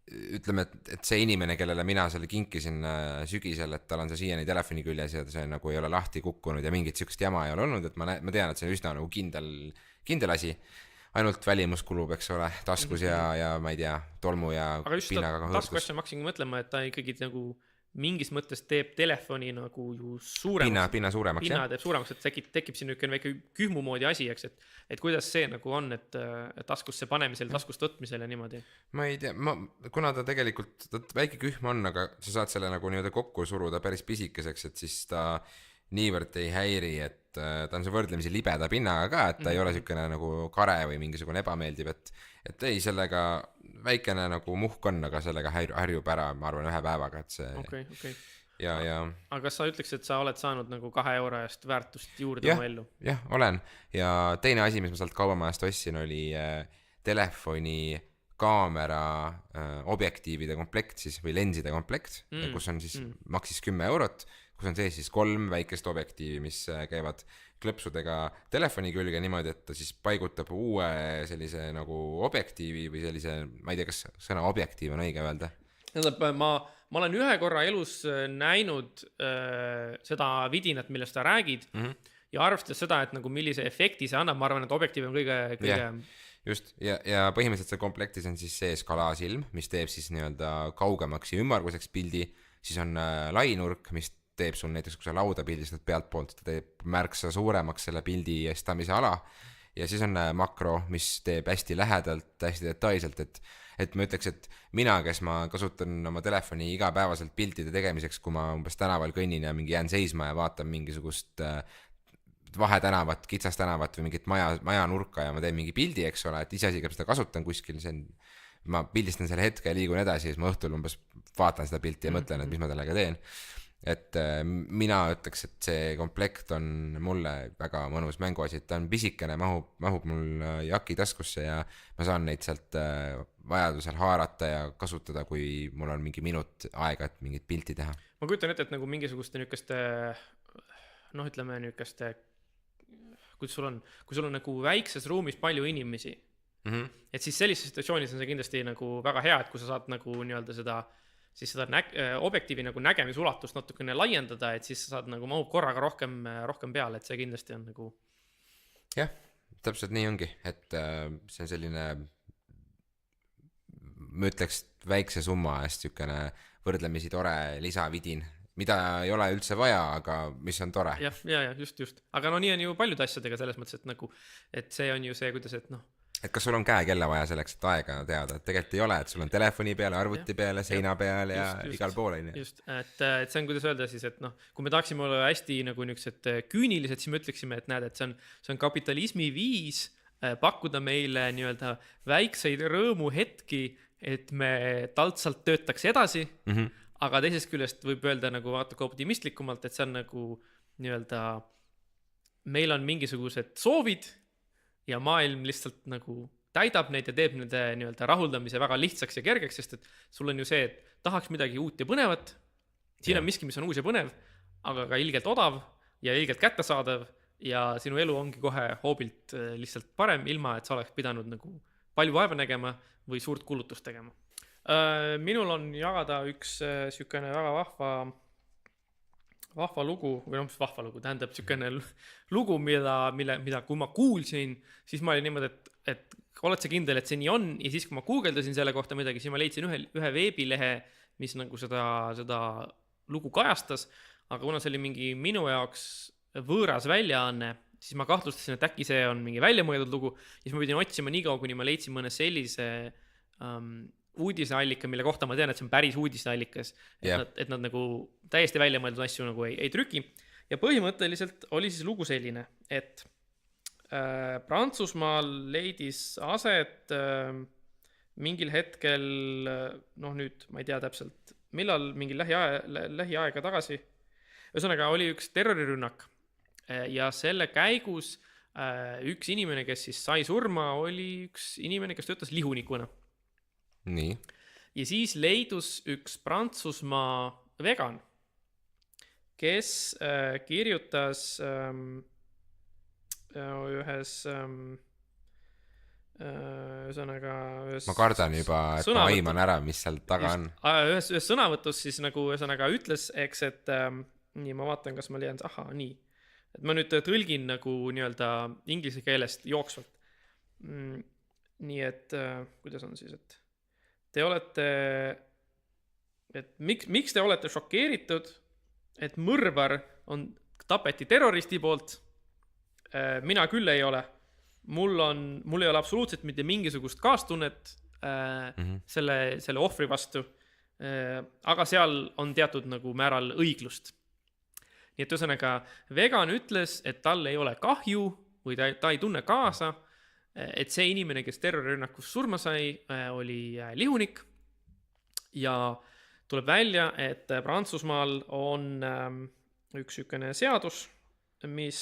ütleme, et see inimene, kellele mina selle kinkisin sügisel, et tal on see siiani telefoni küljes ja see nagu ei ole lahti kukkunud ja mingit sükest jama ei ole olnud, et ma tean, et see on üsna nagu kindel asi. Ainult välimus kulub, eks ole, taskus ja ma ei tea, tolmu ja pinnaga hõõrgus. Aga just tasku asja ma hakkasingi mõtlema, et ta ikkagi nagu mingis mõttes teeb telefoni nagu ju suuremaks. Pinna suuremaks, jah. Teeb suuremaks, et tekib siin niisugune väike kühmu moodi asi, eks, et kuidas see nagu on, et taskusse panemisel, taskust võtmisel ja niimoodi. Ma ei tea, kuna ta tegelikult väike kühm on, aga sa saad selle nagu nii-öelda kokku suruda päris pisikeseks, et siis ta niivõrd ei häiri, et ta on see võrdlemisi libeda pinnaga ka, et ta ei ole niisugune nagu kare või mingisugune ebameeldiv, et ei, sellega väikene nagu muhk on, aga sellega harjub ära, ma arvan, 1 päevaga, et see okay. Ja aga kas sa ütleks, et sa oled saanud nagu 2 euro eest väärtust juurde oma ellu? Jah, olen. Ja teine asi, mis ma sealt kaubamajast ostsin, oli telefoni kaamera objektiivide komplekt siis või lenside komplekt, kus on siis maksis 10 eurot, kus on sees siis 3 väikest objektiivi, mis käivad klõpsudega telefoni külge niimoodi, et ta siis paigutab uue sellise nagu objektiivi või sellise, ma ei tea, kas sõna objektiiv on õige öelda? Ma olen ühe korra elus näinud seda vidinat, millest sa räägid ja arvestades seda, et nagu millise efekti see annab, ma arvan, et objektiiv on kõige... Just, ja põhimõtteliselt see komplektis on siis sees kalaasilm, mis teeb siis nii-öelda kaugemaks ja ümmarguseks pildi, siis on lainurk, mis teeb sul näiteks, kui sa lauda pildistad pealt poolt, ta teeb märksa suuremaks selle pildi estamise ala ja siis on makro, mis teeb hästi lähedalt, hästi detailselt, et ma ütleks, et mina, kes ma kasutan oma telefoni igapäevaselt piltide tegemiseks, kui ma umbes tänaval kõnnin ja mingi jään seisma ja vaatan mingisugust vahetänavat, kitsastänavat või mingit maja nurka ja ma teen mingi pildi, eks ole, et iseasi, kes seda kasutan kuskil, ma pildistan selle hetke ja liigun edasi ja siis ma õhtul umbes vaatan seda pilti ja mõtlen, et mis ma sellega teen. Et mina ütleks, et see komplekt on mulle väga mõnus mänguasi, et ta on pisikene, mahub mul jaki taskusse ja ma saan neid sealt vajadusel haarata ja kasutada, kui mul on mingi minut aega, et mingit pilti teha. Ma kujutan ette, et nagu mingisuguste niisuguste, ütleme niisuguste, kui sul on nagu väikses ruumis palju inimesi, et siis sellises situatsioonis on see kindlasti nagu väga hea, et kui sa saad nagu nii-öelda seda objektiivi nagu nägemisulatust natukene laiendada, et siis sa saad nagu mahub korraga rohkem peale, et see kindlasti on nagu... Jah, täpselt nii ongi, et see on selline, ma ütleks väikse summa eest niisugune võrdlemisi tore lisavidin, mida ei ole üldse vaja, aga mis on tore. Ja, just. Aga nii on ju paljude asjadega selles mõttes, et nagu, et see on ju see, kuidas, et et kas sul on käekella vaja selleks, et aega teada, et tegelikult ei ole, et sul on telefoni peale, arvuti peale, seina peale ja igal pool on. Just, et see on, kuidas öelda siis, et kui me tahaksime olla hästi nagu niisugused küünilised, siis me ütleksime, et näed, et see on kapitalismi viis pakkuda meile nii-öelda väikseid rõõmuhetki, et me taltsalt töötaks edasi, aga teisest küljest võib öelda nagu vaataka optimistlikumalt, et see on nagu nii-öelda, meil on mingisugused soovid ja maailm lihtsalt nagu täidab neid ja teeb nende nii-öelda rahuldamise väga lihtsaks ja kergeks, sest et sul on ju see, et tahaks midagi uut ja põnevat, siin on miski, mis on uus ja põnev, aga ka ilgelt odav ja ilgelt kättesaadav ja sinu elu ongi kohe hoobilt lihtsalt parem, ilma et sa oleks pidanud nagu palju vaeva nägema või suurt kulutust tegema. Minul on jagada üks niisugune väga vahva lugu, või mis vahva lugu, tähendab niisugune lugu, mida kui ma kuulsin, siis ma olin niimoodi, et oled sa kindel, et see nii on, ja siis kui ma guugeldasin selle kohta midagi, siis ma leidsin ühe veebilehe, mis nagu seda lugu kajastas, aga kuna see oli mingi minu jaoks võõras väljaanne, siis ma kahtlustasin, et äkki see on mingi väljamõeldud lugu, siis ma pidin otsima nii kaua, kuni ma leidsin mõne sellise uudiseallika, mille kohta ma tean, et see on päris uudiseallikas, et nad nagu täiesti väljamõeldud asju nagu ei trüki. Ja põhimõtteliselt oli siis lugu selline, et Prantsusmaal leidis aset mingil hetkel, nüüd ma ei tea täpselt, millal mingi lähiaega tagasi, ühesõnaga oli üks terrorirünnak ja selle käigus üks inimene, kes siis sai surma, oli üks inimene, kes töötas lihunikuna. Nii. Ja siis leidus üks Prantsusmaa vegan, kes kirjutas ühes ma kardan juba, et ma aiman ära, mis seal taga on. Ühes sõnavõtus siis nagu ühesõnaga ütles, eks, et nii, ma vaatan, kas ma leian, nii. Et ma nüüd tõlgin nagu nii-öelda inglise keelest jooksvalt. Nii, et kuidas on siis, et te olete, et miks te olete šokeeritud, et mõrvar tapeti terroristi poolt? Mina küll ei ole. Mul ei ole absoluutselt mitte mingisugust kaastunnet selle ohvri vastu, aga seal on teatud nagu määral õiglust. Nii et ühesõnaga, vegan ütles, et tal ei ole kahju või ta ei tunne kaasa, et see inimene, kes terrorirünnakus surma sai, oli lihunik ja tuleb välja, et Prantsusmaal on üks niisugune seadus, mis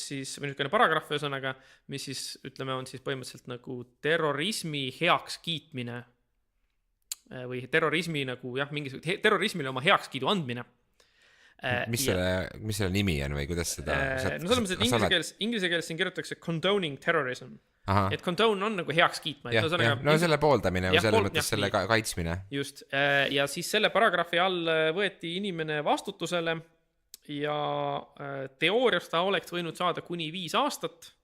siis, või niisugune paragrahv ühesõnaga, mis siis, ütleme, on siis põhimõtteliselt nagu terrorismi heaks kiitmine või terrorismi nagu, terrorismile oma heakskiidu andmine. Mis selle nimi on või kuidas seda? No selles mõttes, et inglise keeles siin kirjutatakse condoning terrorism. Aha. Et condone on nagu heaks kiitma. No selle pooldamine või selles mõttes selle kaitsmine. Just. Ja siis selle paragrahvi all võeti inimene vastutusele ja teoorias ta oleks võinud saada kuni 5 aastat.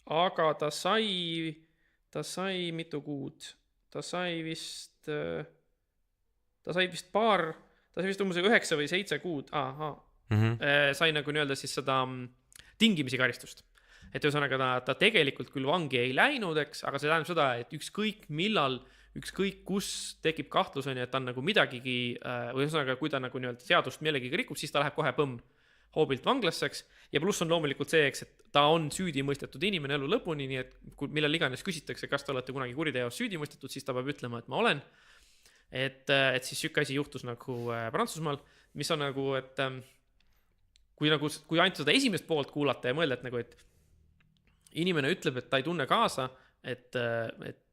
Aga ta sai mitu kuud. Ta sai vist umbes 9 või 7 kuud. Sai nagu nii-öelda siis seda tingimisi karistust. Et ühesõnaga ta tegelikult küll vangi ei läinud, eks, aga see tähendab seda, et ükskõik millal, ükskõik kus tekib kahtluseni, et ta on nagu midagigi, või ühesõnaga, kui ta nagu nii-öelda seadust millegagi rikub, siis ta läheb kohe hoobilt vanglasseks. Ja pluss on loomulikult see, eks, et ta on süüdi mõistetud inimene elu lõpuni, nii et millal iganes küsitakse, kas te olete kunagi kuriteos süüdi mõistetud, siis ta peab ütlema, et ma olen. Et siis siuke asi juhtus nagu Prantsusmaal, mis on nagu, et kui ainult seda esimest poolt kuulata ja mõelda, et nagu, et inimene ütleb, et ta ei tunne kaasa, et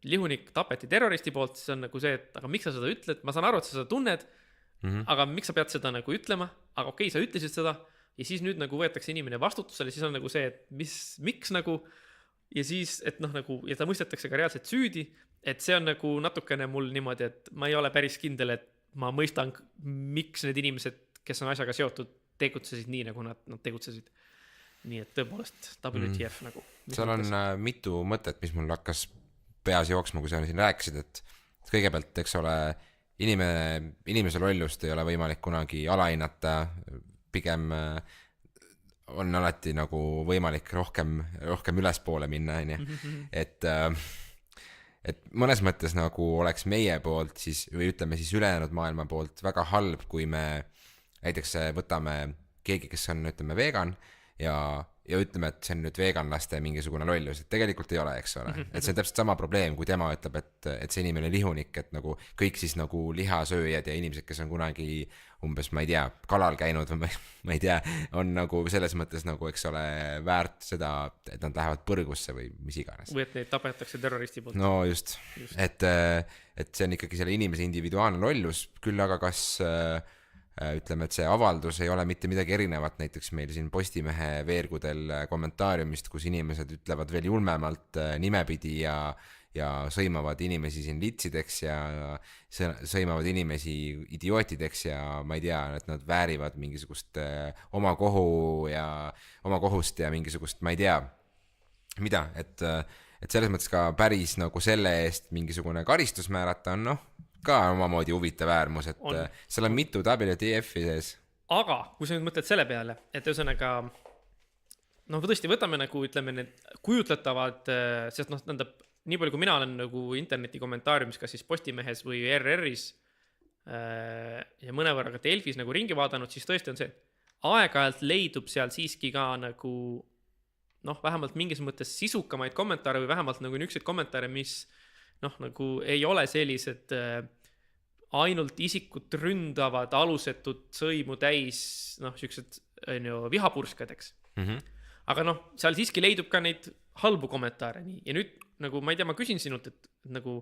lihunik tapeti terroristi poolt, siis on nagu see, et aga miks sa seda ütled, ma saan aru, et sa seda tunned, aga miks sa pead seda nagu ütlema, aga okei, sa ütlesid seda ja siis nüüd nagu võetakse inimene vastutusele, siis on nagu see, et miks nagu ja siis, et nagu, ja ta mõistetakse ka reaalselt süüdi, et see on nagu natukene mul niimoodi, et ma ei ole päris kindel, et ma mõistan, miks need inimesed, kes on asjaga seotud, tegutsesid nii, nagu nad tegutsesid. Nii et tõepoolest WTF nagu. Seal on mitu mõtet, mis mul hakkas peas jooksma, kui sa siin rääkisid, et kõigepealt, eks ole, inimese lollust ei ole võimalik kunagi alahinnata, pigem on alati nagu võimalik rohkem ülespoole minna, et mõnes mõttes nagu oleks meie poolt siis, või ütleme siis ülejäänud maailma poolt väga halb, kui me näiteks võtame keegi, kes on, ütleme, vegan ja ütleme, et see on nüüd veganlaste mingisugune lollus, et tegelikult ei ole, eks ole. Et see on täpselt sama probleem, kui tema ütleb, et see inimene lihunik, et nagu kõik siis nagu lihasööjad ja inimesed, kes on kunagi umbes, ma ei tea, kalal käinud või ma ei tea, on nagu selles mõttes nagu, eks ole, väärt seda, et nad lähevad põrgusse või mis iganes. Või et neid tapetakse terroristi poolt. No just. Et see on ikkagi selle inimese individuaalne lollus, küll aga kas ütleme, et see avaldus ei ole mitte midagi erinevat näiteks meil siin Postimehe veergudel kommentaariumist, kus inimesed ütlevad veel julmemalt nimepidi ja ja sõimavad inimesi siin litsideks ja sõimavad inimesi idiootideks ja ma ei tea, et nad väärivad mingisugust oma kohust ja mingisugust, ma ei tea, mida, et selles mõttes ka päris nagu selle eest mingisugune karistus määrata on ka omamoodi huvitav äärmus, et seal on mitu WTF-i sees. Aga kui sa nüüd mõtled selle peale, et ühesõnaga tõesti võtame nagu ütleme need kujutletavad, sest tähendab, nii palju kui mina olen nagu interneti kommentaariumis, kas siis Postimehes või RR-is ja mõnevõrra ka Delfis nagu ringi vaadanud, siis tõesti on see, aeg-ajalt leidub seal siiski ka nagu vähemalt mingis mõttes sisukamaid kommentaare või vähemalt nagu niisuguseid kommentaare, mis nagu ei ole sellised ainult isikut ründavad, alusetud sõimu täis, siuksed vihapurskadeks. Aga seal siiski leidub ka neid halbu kommentaare nii. Ja nüüd nagu ma ei tea, ma küsin sinult, et nagu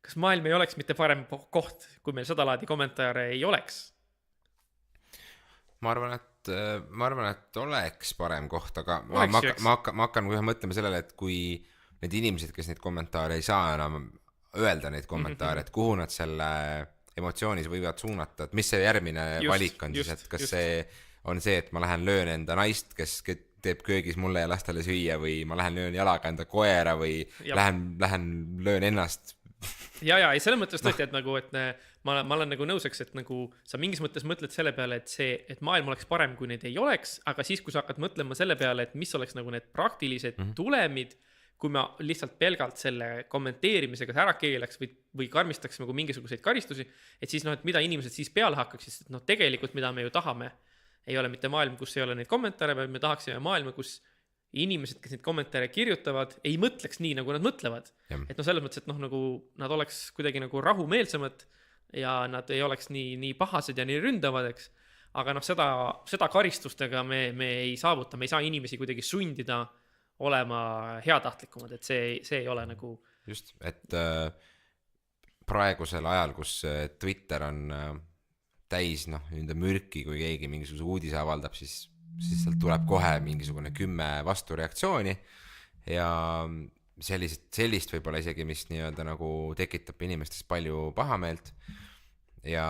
kas maailm ei oleks mitte parem koht, kui meil seda laadi kommentaare ei oleks? Ma arvan, et oleks parem koht, aga ma hakkan kohe mõtlema sellele, et kui need inimesed, kes neid kommentaare ei saa enam öelda neid kommentaare, et kuhu nad selle emotsioonis võivad suunata, et mis see järgmine valik on siis, et kas see on see, et ma lähen löön enda naist, kes teeb köögis mulle ja lastele süüa või ma lähen löön jalaga enda koera või lähen löön ennast. Ja, ei selles mõttes tõesti, et nagu, et ma olen nagu nõuseks, et nagu sa mingis mõttes mõtled selle peale, et maailm oleks parem, kui neid ei oleks, aga siis, kui sa hakkad mõtlema selle peale, et mis oleks nagu need praktilised tulemid, kui me lihtsalt pelgalt selle kommenteerimisega ära keelaks või karmistaks nagu mingisuguseid karistusi, et siis et mida inimesed siis peale hakkaks, sest tegelikult mida me ju tahame, ei ole mitte maailm, kus ei ole neid kommentaare, vaid me tahaksime maailma, kus inimesed, kes neid kommentaare kirjutavad, ei mõtleks nii, nagu nad mõtlevad. Et selles mõttes, et nagu nad oleks kuidagi nagu rahumeelsemad ja nad ei oleks nii pahased ja nii ründavad, eks. Aga seda karistustega me ei saavuta, me ei saa inimesi kuidagi sundida olema heatahtlikumad, et see ei ole nagu... Just, et praegusel ajal, kus Twitter on täis enda mürki, kui keegi mingisuguse uudise avaldab, siis sealt tuleb kohe mingisugune 10 vastureaktsiooni ja sellist võib-olla isegi, mis nii-öelda nagu tekitab inimestes palju pahameelt ja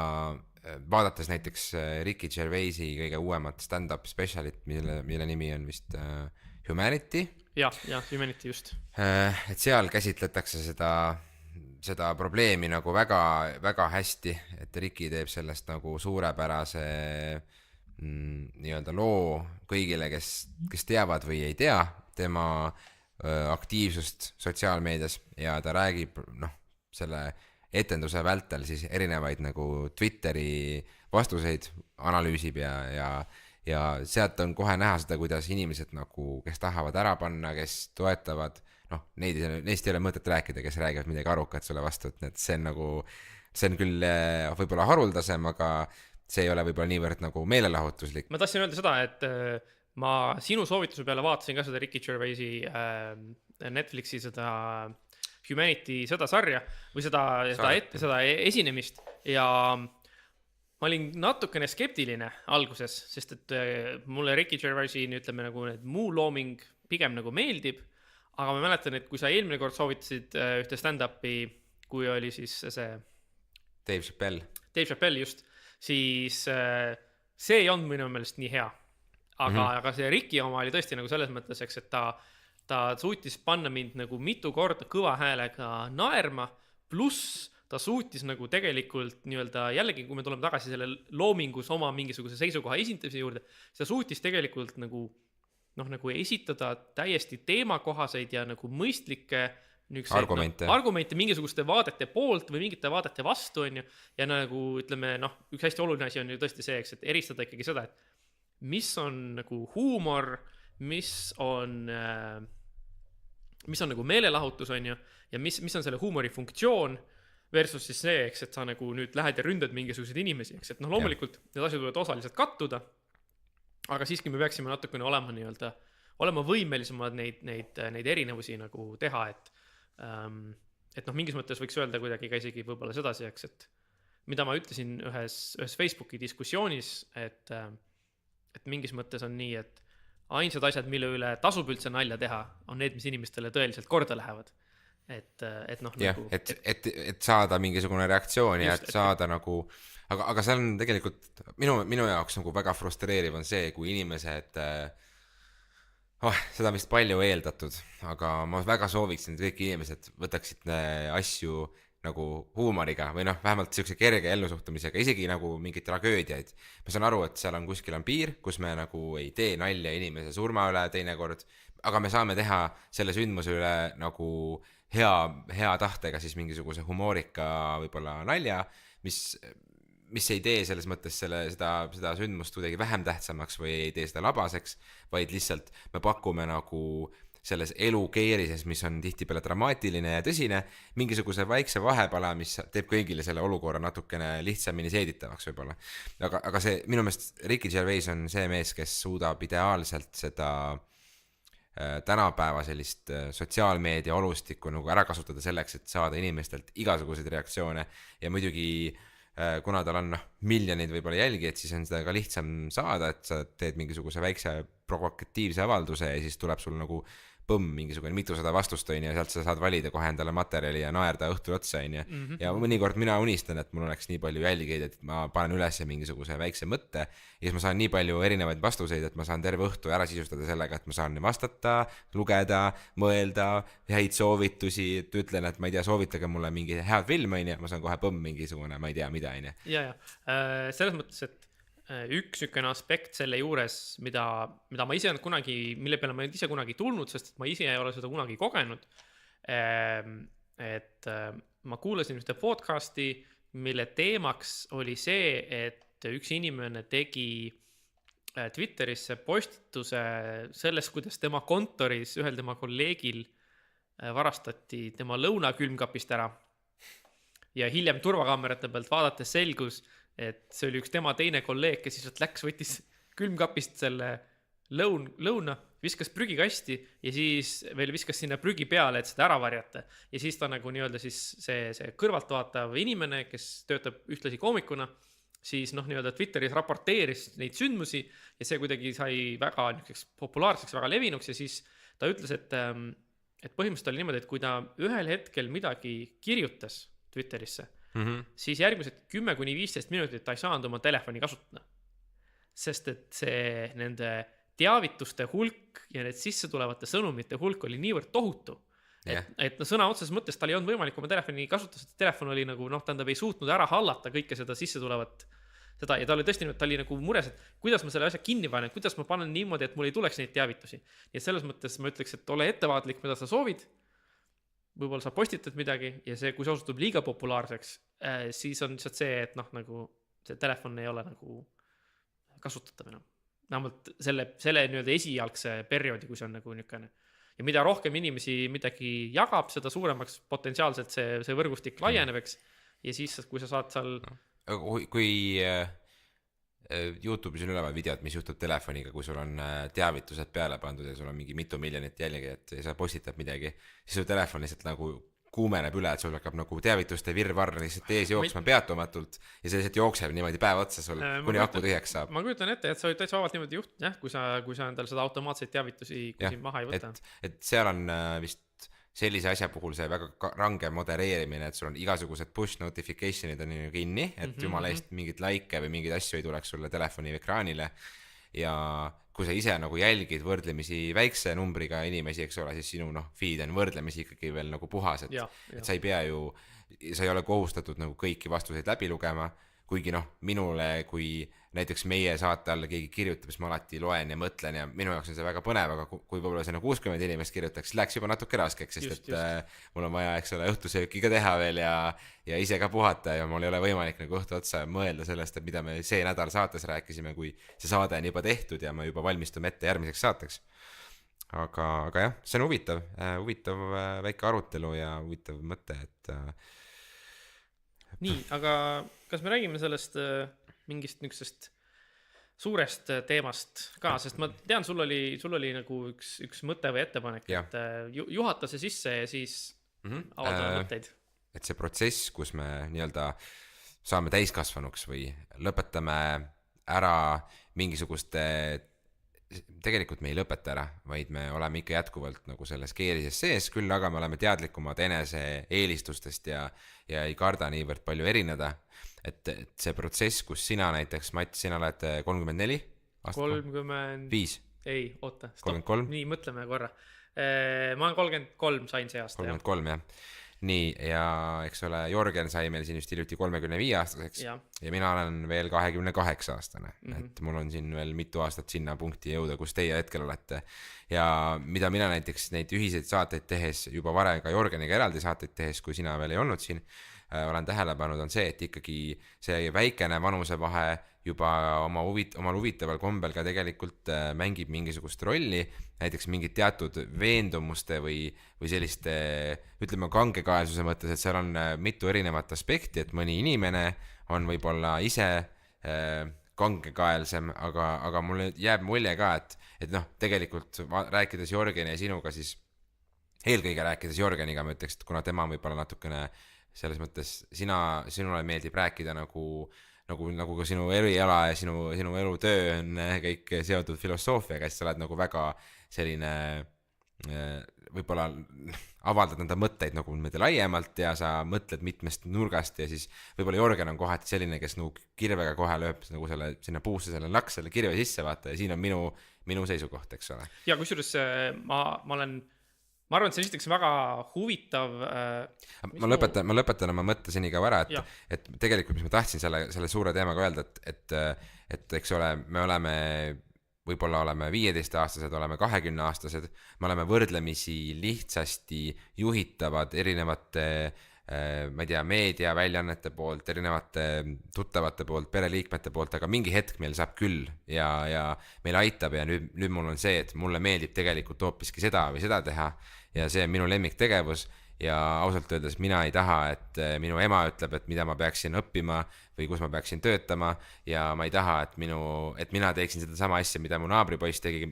vaadates näiteks Ricky Gervaisi kõige uuemat stand-up specialit, mille nimi on vist Humanity. Ja, Humanity just. Et seal käsitletakse seda probleemi nagu väga, väga hästi, et Ricky teeb sellest nagu suurepärase nii-öelda loo kõigile, kes teavad või ei tea tema aktiivsust sotsiaalmeedias ja ta räägib selle etenduse vältel siis erinevaid nagu Twitteri vastuseid analüüsib ja sealt on kohe näha seda, kuidas inimesed nagu, kes tahavad ära panna, kes toetavad, neist ei ole mõtet rääkida, kes räägivad midagi arukat sulle vastu, et see on küll võib-olla haruldasem, aga see ei ole võib-olla niivõrd nagu meelelahutuslik. Ma tahtsin öelda seda, et ma sinu soovituse peale vaatasin ka seda Ricky Gervaisi Netflixi seda Humanity seda sarja või seda esinemist ja ma olin natukene skeptiline alguses, sest et mulle Ricky Gervaisi ütleme nagu need muu looming pigem nagu meeldib, aga ma mäletan, et kui sa eelmine kord soovitasid ühte stand-upi, kui oli siis see Dave Chappelle just, siis see ei olnud minu meelest nii hea. Aga see Ricky oma oli tõesti nagu selles mõttes, eks, et ta suutis panna mind nagu mitu korda kõva häälega naerma, pluss ta suutis nagu tegelikult nii-öelda jällegi, kui me tuleme tagasi selle loomingus oma mingisuguse seisukoha esindamise juurde, ta suutis tegelikult nagu esitada täiesti teemakohaseid ja nagu mõistlikke argumente mingisuguste vaadete poolt või mingite vaadete vastu on ju, ja nagu ütleme, üks hästi oluline asi on ju tõesti see, eks, et eristada ikkagi seda, et mis on nagu huumor, mis on nagu meelelahutus on ju, ja mis on selle huumori funktsioon versus siis see, eks, et sa nagu nüüd lähed ja ründad mingisuguseid inimesi, eks, et loomulikult need asjad võivad osaliselt kattuda, aga siiski me peaksime natukene olema võimelisemad neid erinevusi nagu teha, et mingis mõttes võiks öelda kuidagi ka isegi võib-olla sedasi, eks, et mida ma ütlesin ühes Facebooki diskussioonis, et mingis mõttes on nii, et ainsad asjad, mille üle tasub üldse nalja teha, on need, mis inimestele tõeliselt korda lähevad. et noh jah, nagu et saada mingisugune reaktsioon ja just, et saada nagu aga see on tegelikult minu jaoks nagu väga frustreeriv on see, kui inimesed seda on vist palju eeldatud, aga ma väga sooviksin, et kõik inimesed võtaksid asju nagu huumoriga või noh, vähemalt siukse kerge ellusuhtumisega, isegi nagu mingeid tragöödiaid. Ma saan aru, et seal on kuskil on piir, kus me nagu ei tee nalja inimese surma üle teinekord, aga me saame teha selle sündmuse üle nagu hea tahtega siis mingisuguse humoorika võib-olla nalja, mis ei tee selles mõttes seda sündmust kuidagi vähem tähtsamaks või ei tee seda labaseks, vaid lihtsalt me pakume nagu selles elukeerises, mis on tihtipeale dramaatiline ja tõsine, mingisuguse väikse vahepala, mis teeb kõigile selle olukorra natukene lihtsamini seeditavaks võib-olla. Aga see, minu meelest Ricky Gervais on see mees, kes suudab ideaalselt seda tänapäeva sellist sotsiaalmeedia olustikku nagu ära kasutada selleks, et saada inimestelt igasuguseid reaktsioone ja muidugi kuna tal on miljonid võib-olla jälgijad, siis on seda ka lihtsam saada, et sa teed mingisuguse väikse provokatiivse avalduse ja siis tuleb sul nagu mingisugune mitusada vastust on ja sealt sa saad valida kohe endale materjali ja naerda õhtul otsa on ja mõnikord mina unistan, et mul oleks nii palju jälgijaid, et ma panen üles mingisuguse väikse mõtte ja siis ma saan nii palju erinevaid vastuseid, et ma saan terve õhtu ära sisustada sellega, et ma saan vastata, lugeda, mõelda, häid soovitusi, et ütlen, et ma ei tea, soovitage mulle mingi head film on ja ma saan kohe mingisugune, ma ei tea, mida on ja selles mõttes, et üks niisugune aspekt selle juures, mida ma ise kunagi, mille peale ma ise kunagi tulnud, sest ma ise ei ole seda kunagi kogenud, et ma kuulasin ühte podcasti, mille teemaks oli see, et üks inimene tegi Twitterisse postituse sellest, kuidas tema kontoris ühel tema kolleegil varastati tema lõuna külmkapist ära ja hiljem turvakaamerate pealt vaadates selgus, et see oli üks tema teine kolleeg, kes siis läks, võttis külmkapist selle lõuna, viskas prügikasti ja siis veel viskas sinna prügi peale, et seda ära varjata. Ja siis ta nagu nii-öelda siis see kõrvaltvaatav inimene, kes töötab ühtlasi koomikuna, siis nii-öelda Twitteris raporteeris neid sündmusi ja see kuidagi sai väga populaarseks, väga levinuks ja siis ta ütles, et põhimõtteliselt oli niimoodi, et kui ta ühel hetkel midagi kirjutas Twitterisse, siis järgmised 10-15 minutit ta ei saanud oma telefoni kasutada. Sest et see nende teavituste hulk ja need sisse tulevate sõnumite hulk oli niivõrd tohutu, et sõna otseses mõttes tal ei olnud võimalik oma telefoni kasutada, sest telefon oli nagu, tähendab ei suutnud ära hallata kõike seda sisse tulevat seda ja ta oli tõesti, ta oli nagu mures, et kuidas ma selle asja kinni panen, kuidas ma panen niimoodi, et mul ei tuleks neid teavitusi. Ja selles mõttes ma ütleks, et ole ettevaatlik, mida sa soovid, võib-olla sa postitad midagi ja see, kui see osutub liiga populaarseks, siis on lihtsalt see, et nagu see telefon ei ole nagu kasutatav enam. Vähemalt selle nii-öelda esialgse perioodi, kui see on nagu niisugune. Ja mida rohkem inimesi midagi jagab, seda suuremaks potentsiaalselt see võrgustik laieneveks ja siis, kui sa saad seal... Kui YouTube'is on üleval videod, mis juhtub telefoniga, kui sul on teavitused peale pandud ja sul on mingi mitu miljonit jälgijat ja sa postitad midagi, siis su telefon lihtsalt nagu kuumeneb üle, et sul hakkab nagu teavituste virvarr lihtsalt ees jooksma peatumatult ja see lihtsalt jookseb niimoodi päev otsa sul, kuni aku tühjaks saab. Ma kujutan ette, et sa võid täitsa vabalt niimoodi juhtuda, kui sa endal seda automaatseid teavitusi maha ei võta. Et seal on vist sellise asja puhul see väga range modereerimine, et sul on igasugused push notification'id on kinni, et jumala eest mingit like või mingeid asju ei tuleks sulle telefoni ekraanile ja kui sa ise nagu jälgid võrdlemisi väikse numbriga inimesi, eks ole, siis sinu feed on võrdlemisi ikkagi veel nagu puhas, et sa ei pea ju, sa ei ole kohustatud nagu kõiki vastuseid läbi lugema, kuigi minule, kui näiteks meie saate alla keegi kirjutab, siis ma alati loen ja mõtlen ja minu jaoks on see väga põnev, aga kui võib-olla see 60 inimest kirjutaks, läks juba natuke raskeks, sest mul on vaja, eks ole, õhtusööki ka teha veel ja ise ka puhata ja mul ei ole võimalik nagu õhtu otsa mõelda sellest, et mida me see nädal saates rääkisime, kui see saade on juba tehtud ja me juba valmistume ette järgmiseks saateks. Aga jah, see on huvitav väike arutelu ja huvitav mõte, et nii, aga kas me räägime sellest mingist niisugusest suurest teemast ka, sest ma tean, sul oli nagu üks mõte või ettepanek, et juhata see sisse ja siis avaldame mõtteid. Et see protsess, kus me nii-öelda saame täiskasvanuks või lõpetame ära mingisuguste tegelikult me ei lõpeta ära, vaid me oleme ikka jätkuvalt nagu selles keerises sees, küll aga me oleme teadlikumad enese eelistustest ja ei karda niivõrd palju erineda. Et see protsess, kus sina näiteks, Mats, sina oled 34 aastat? 35. Ei, oota, stopp. 33? Nii, mõtleme korra. Ma olen 33, sain see aasta. 33, jah. Nii, ja eks ole, Jorgen sai meil siin just hiljuti 35 aastaseks ja mina olen veel 28 aastane, et mul on siin veel mitu aastat sinna punkti jõuda, kus teie hetkel olete. Ja mida mina näiteks neid ühiseid saateid tehes, juba varem ka Jorgeniga eraldi saateid tehes, kui sina veel ei olnud siin, olen tähele pannud, on see, et ikkagi see väikene vanusevahe juba omal huvitaval kombel ka tegelikult mängib mingisugust rolli, näiteks mingid teatud veendumuste või selliste, ütleme, kangekaelsuse mõttes, et seal on mitu erinevat aspekti, et mõni inimene on võib-olla ise kangekaelsem, aga mulle jääb mulje ka, et noh, tegelikult rääkides Jorgeni ja sinuga, siis eelkõige rääkides Jorgeniga, ma ütleks, et kuna tema on võib-olla natukene selles mõttes, sinule meeldib rääkida nagu ka sinu eriala ja sinu elutöö on kõik seotud filosoofiaga, siis sa oled nagu väga selline, võib-olla avaldad nende mõtteid nagu laiemalt ja sa mõtled mitmest nurgast ja siis võib-olla Jorgen on kohati selline, kes nagu kirvega kohe lööb nagu sinna puusse selle naks selle kirve sisse, vaata, ja siin on minu seisukoht, eks ole. Ja kusjuures ma arvan, et see esiteks väga huvitav. Ma lõpetan oma mõtte seni ka ära, et tegelikult, mis ma tahtsin selle suure teemaga öelda, et eks ole, me võib-olla oleme 15-aastased, oleme 20-aastased, me oleme võrdlemisi lihtsasti juhitavad erinevate, ma ei tea, meediaväljaannete poolt, erinevate tuttavate poolt, pereliikmete poolt, aga mingi hetk meil saab küll ja meil aitab ja nüüd mul on see, et mulle meeldib tegelikult hoopiski seda või seda teha ja see on minu lemmiktegevus ja ausalt öeldes mina ei taha, et minu ema ütleb, et mida ma peaksin õppima või kus ma peaksin töötama ja ma ei taha, et mina teeksin seda sama asja, mida mu naabripoiss tegi,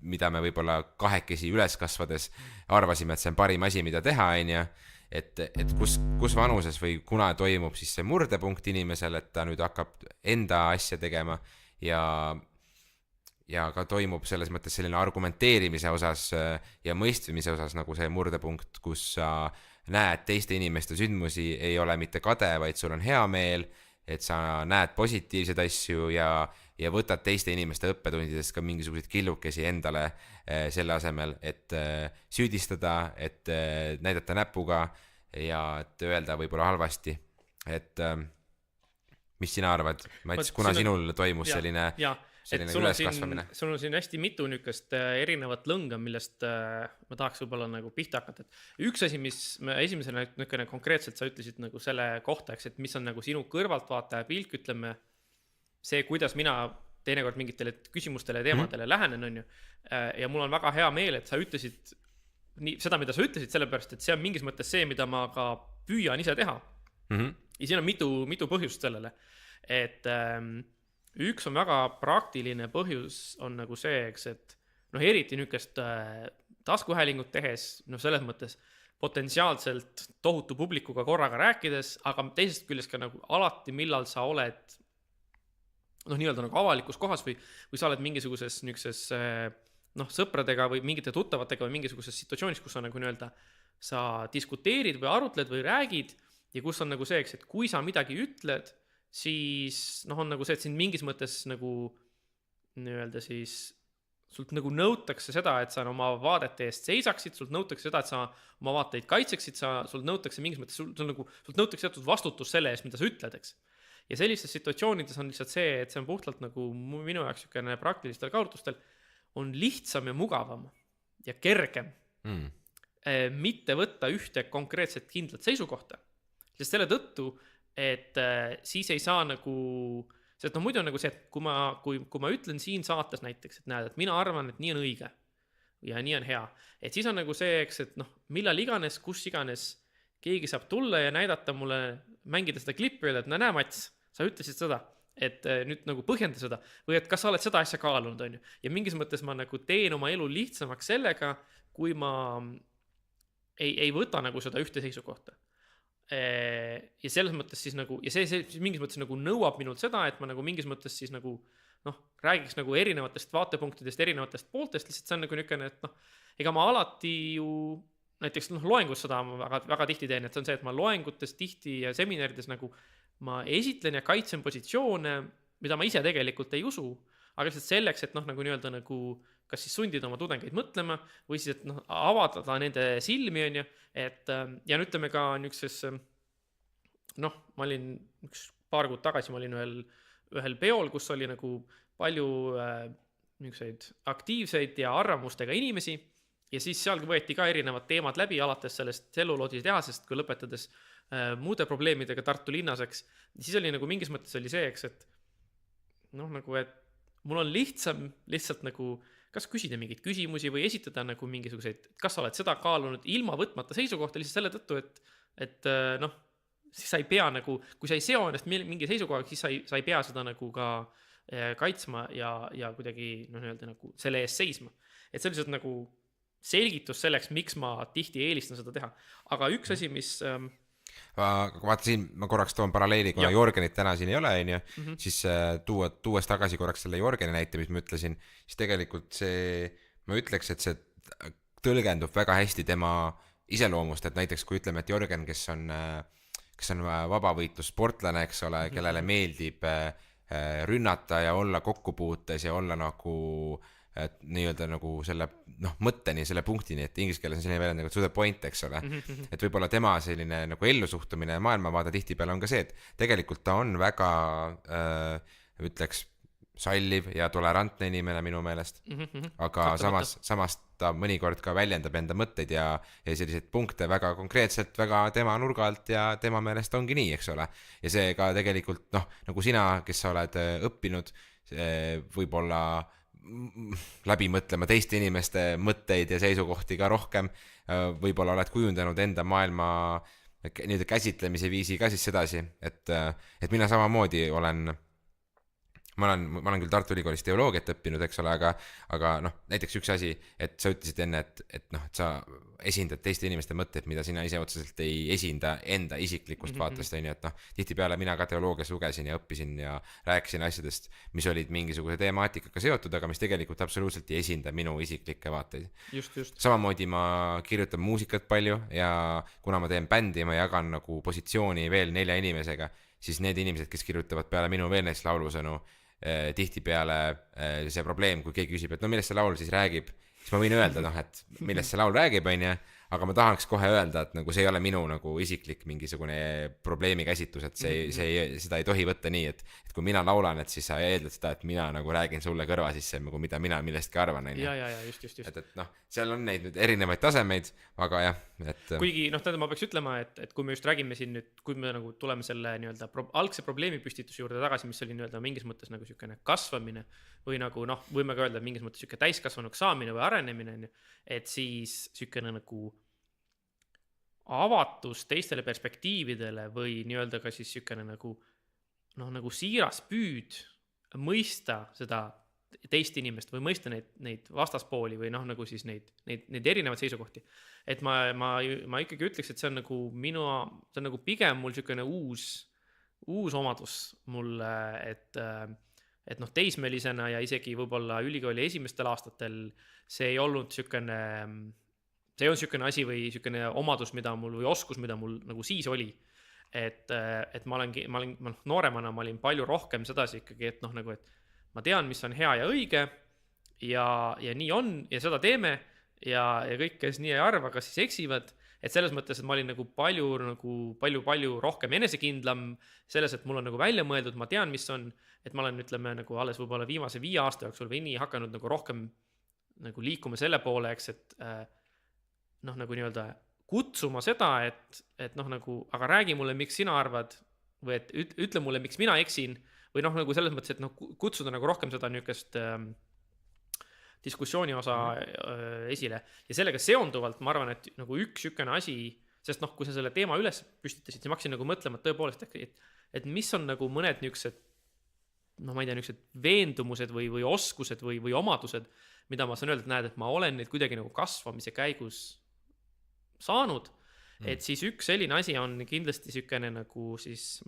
mida me võib-olla kahekesi üles kasvades arvasime, et see on parim asi, mida teha, onju. Et kus vanuses või kuna toimub siis see murdepunkt inimesel, et ta nüüd hakkab enda asja tegema ja ka toimub selles mõttes selline argumenteerimise osas ja mõistvimise osas nagu see murdepunkt, kus sa näed teiste inimeste sündmusi, ei ole mitte kade, vaid sul on hea meel, et sa näed positiivseid asju ja võtad teiste inimeste õppetundidest ka mingisuguseid killukesi endale selle asemel, et süüdistada, et näidata näpuga ja et öelda võib-olla halvasti. Et mis sina arvad, Mats, kuna sinul toimus selline üleskasvamine? Sul on siin hästi mitu nükest erinevat lõnga, millest ma tahaks võib-olla nagu pihta hakata. Üks asi, mis esimesena konkreetselt sa ütlesid nagu selle kohta, et mis on nagu sinu kõrvaltvaataja pilk, ütleme, see, kuidas mina teinekord mingitele küsimustele ja teemadele lähenen, on ju. Ja mul on väga hea meel, et sa ütlesid seda, mida sa ütlesid, sellepärast, et see on mingis mõttes see, mida ma ka püüan ise teha. Ja siin on mitu põhjust sellele. Et üks on väga praktiline põhjus on nagu see, et eriti nükest taskuhäälingut tehes, selles mõttes potentsiaalselt tohutu publikuga korraga rääkides, aga teisest küljest ka nagu alati, millal sa oled nii-öelda nagu avalikus kohas või sa oled mingisuguses nükses sõpradega või mingite tuttavatega või mingisuguses situatsioonis, kus sa nagu nii-öelda sa diskuteerid või arutled või räägid ja kus on nagu see, et kui sa midagi ütled, siis on nagu see, et siin mingis mõttes nagu nii-öelda siis sult nagu nõutakse seda, et sa oma vaadete eest seisaksid, sult nõutakse seda, et sa oma vaateid kaitseksid, sult nõutakse mingis mõttes, sult nõutakse teatud vastutus selle eest, mida sa ütled, eks. Ja sellistes situatsioonides on lihtsalt see, et see on puhtalt nagu minu jaoks praktilistel kaalutlustel on lihtsam ja mugavam ja kergem mitte võtta ühte konkreetset kindlat seisukohta. Sest selle tõttu, et siis ei saa nagu, sest muidu on nagu see, et kui ma ütlen siin saates näiteks, et näed, et mina arvan, et nii on õige ja nii on hea, et siis on nagu see, et millal iganes, kus iganes keegi saab tulla ja näidata mulle, mängida seda klippi, et näe, Mats, sa ütlesid seda, et nüüd nagu põhjenda seda või et kas sa oled seda asja kaalunud, on ju. Ja mingis mõttes ma nagu teen oma elu lihtsamaks sellega, kui ma ei võta nagu seda ühte seisukohta. Ja selles mõttes siis nagu, ja see mingis mõttes nagu nõuab minult seda, et ma nagu mingis mõttes siis nagu noh, räägiks nagu erinevatest vaatepunktidest, erinevatest pooltest, lihtsalt see on nagu niisugune, et noh, ega ma alati ju näiteks noh, loengus seda ma väga, väga tihti teen, et see on see, et ma loengutes tihti ja seminarides nagu ma esitlen ja kaitsen positsioone, mida ma ise tegelikult ei usu, aga lihtsalt selleks, et noh, nagu nii-öelda nagu kas siis sundida oma tudengeid mõtlema või siis, et noh, avada nende silmi, on ju, et ja nüüd ütleme ka niisuguses, noh, ma olin paar kuud tagasi, ma olin ühel peol, kus oli nagu palju niisuguseid aktiivseid ja arvamustega inimesi ja siis seal võeti ka erinevad teemad läbi, alates sellest tselluloositehasest, kui lõpetades muude probleemidega Tartu linnas, eks. Siis oli nagu mingis mõttes oli see, eks, et noh, nagu, et mul on lihtsalt nagu kas küsida mingeid küsimusi või esitada nagu mingisuguseid, kas sa oled seda kaalunud ilma võtmata seisukohta lihtsalt selle tõttu, et noh, siis sa ei pea nagu, kui sa ei seo ennast mingi seisukohaga, siis sa ei pea seda nagu ka kaitsma ja kuidagi noh, nii-öelda nagu selle eest seisma. Et see on lihtsalt nagu selgitus selleks, miks ma tihti eelistan seda teha. Aga üks asi, mis vaata siin, ma korraks toon paralleeli, kuna Jorgenit täna siin ei ole, siis tuues tagasi korraks selle Jorgeni näite, mis ma ütlesin, siis tegelikult see, ma ütleks, et see tõlgendub väga hästi tema iseloomust, et näiteks kui ütleme, et Jorgen, kes on vabavõitlussportlane, eks ole, kellele meeldib rünnata ja olla kokkupuutes ja olla nagu nii-öelda nagu selle mõtteni, selle punktini, et inglise keeles on selline väljend nagu to the point, eks ole. Et võib-olla tema selline nagu ellusuhtumine ja maailmavaade tihtipeale on ka see, et tegelikult ta on väga ütleks salliv ja tolerantne inimene minu meelest, aga samas ta mõnikord ka väljendab enda mõtteid ja selliseid punkte väga konkreetselt, väga tema nurga alt ja tema meelest ongi nii, eks ole. Ja see ka tegelikult, noh, nagu sina, kes sa oled õppinud, võib-olla läbi mõtlema teiste inimeste mõtteid ja seisukohti ka rohkem, võib-olla oled kujundanud enda maailma nii-öelda käsitlemise viisi ka siis sedasi, et mina samamoodi ma olen küll Tartu Ülikoolis teoloogiat õppinud, eks ole, aga noh, näiteks üks asi, et sa ütlesid enne, et noh, et sa esindad teiste inimeste mõtteid, mida sina ise otseselt ei esinda enda isiklikust vaatest, on ju, et noh, tihtipeale mina ka teoloogias lugesin ja õppisin ja rääkisin asjadest, mis olid mingisuguse temaatikaga seotud, aga mis tegelikult absoluutselt ei esinda minu isiklikke vaateid. Just. Samamoodi ma kirjutan muusikat palju ja kuna ma teen bändi, ma jagan nagu positsiooni veel 4 inimesega, siis need inimesed, kes kirjutavad peale minu veel näiteks laulusõnu, tihtipeale see probleem, kui keegi küsib, et no millest see laul siis räägib, siis ma võin öelda, noh, et millest see laul räägib, on ju, aga ma tahaks kohe öelda, et nagu see ei ole minu nagu isiklik mingisugune probleemi käsitlus, et seda ei tohi võtta nii, et kui mina laulan, et siis sa eeldad seda, et mina nagu räägin sulle kõrva sisse, nagu mida mina millestki arvan, on ju. Ja, just. Et noh, seal on neid nüüd erinevaid tasemeid, aga jah, et kuigi, noh, tähendab, ma peaks ütlema, et kui me just räägime siin nüüd, kui me nagu tuleme selle nii-öelda algse probleemi püstituse juurde tagasi, mis oli nii-öelda mingis mõttes nagu niisugune kasvamine või nagu, noh, võime ka öelda, mingis mõttes niisugune täiskasvanuks saamine või arenemine, et siis niisugune nagu avatus teistele perspektiividele või nii-öelda ka siis niisugune nagu, noh, nagu siiras püüd mõista seda teist inimest või mõista neid vastaspooli või noh, nagu siis neid erinevaid seisukohti. Et ma ikkagi ütleks, et see on nagu see on nagu pigem mul niisugune uus omadus mulle, et noh, teismelisena ja isegi võib-olla ülikooli esimestel aastatel see ei olnud niisugune, see on niisugune asi või niisugune omadus, mida mul või oskus, mida mul nagu siis oli. Et ma olin nooremana, ma olin palju rohkem sedasi ikkagi, et noh, nagu, et ma tean, mis on hea ja õige ja nii on ja seda teeme ja kõik, kes nii ei arva, kas siis eksivad. Et selles mõttes, et ma olin nagu palju rohkem enesekindlam selles, et mul on nagu välja mõeldud, ma tean, mis on, et ma olen, ütleme, nagu alles võib-olla viimase 5 aasta jooksul või nii hakanud nagu rohkem nagu liikuma selle poole, eks, et noh, nagu nii-öelda kutsuma seda, et noh, nagu, aga räägi mulle, miks sina arvad või et ütle mulle, miks mina eksin või noh, nagu selles mõttes, et noh, kutsuda nagu rohkem seda niisugust diskussiooni osa esile. Ja sellega seonduvalt ma arvan, et nagu üks niisugune asi, sest noh, kui sa selle teema üles püstitasid, siis ma hakkasin nagu mõtlema tõepoolest, et mis on nagu mõned niisugused, noh, ma ei tea, niisugused veendumused või oskused või omadused, mida ma saan öelda, et näed, et ma olen neid kuidagi nagu kasvamise käigus saanud, et siis üks selline asi on kindlasti niisugune nagu siis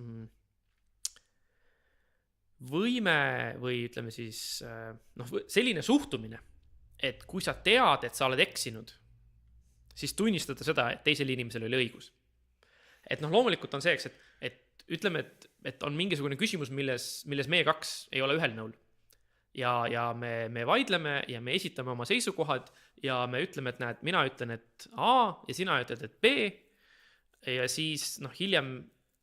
võime või ütleme siis noh, selline suhtumine, et kui sa tead, et sa oled eksinud, siis tunnistada seda, et teisel inimesel oli õigus. Et noh, loomulikult on see, eks, et ütleme, et on mingisugune küsimus, milles meie kaks ei ole ühel nõul. Ja me vaidleme ja me esitame oma seisukohad ja me ütleme, et näed, mina ütlen, et A ja sina ütled, et B. Ja siis noh, hiljem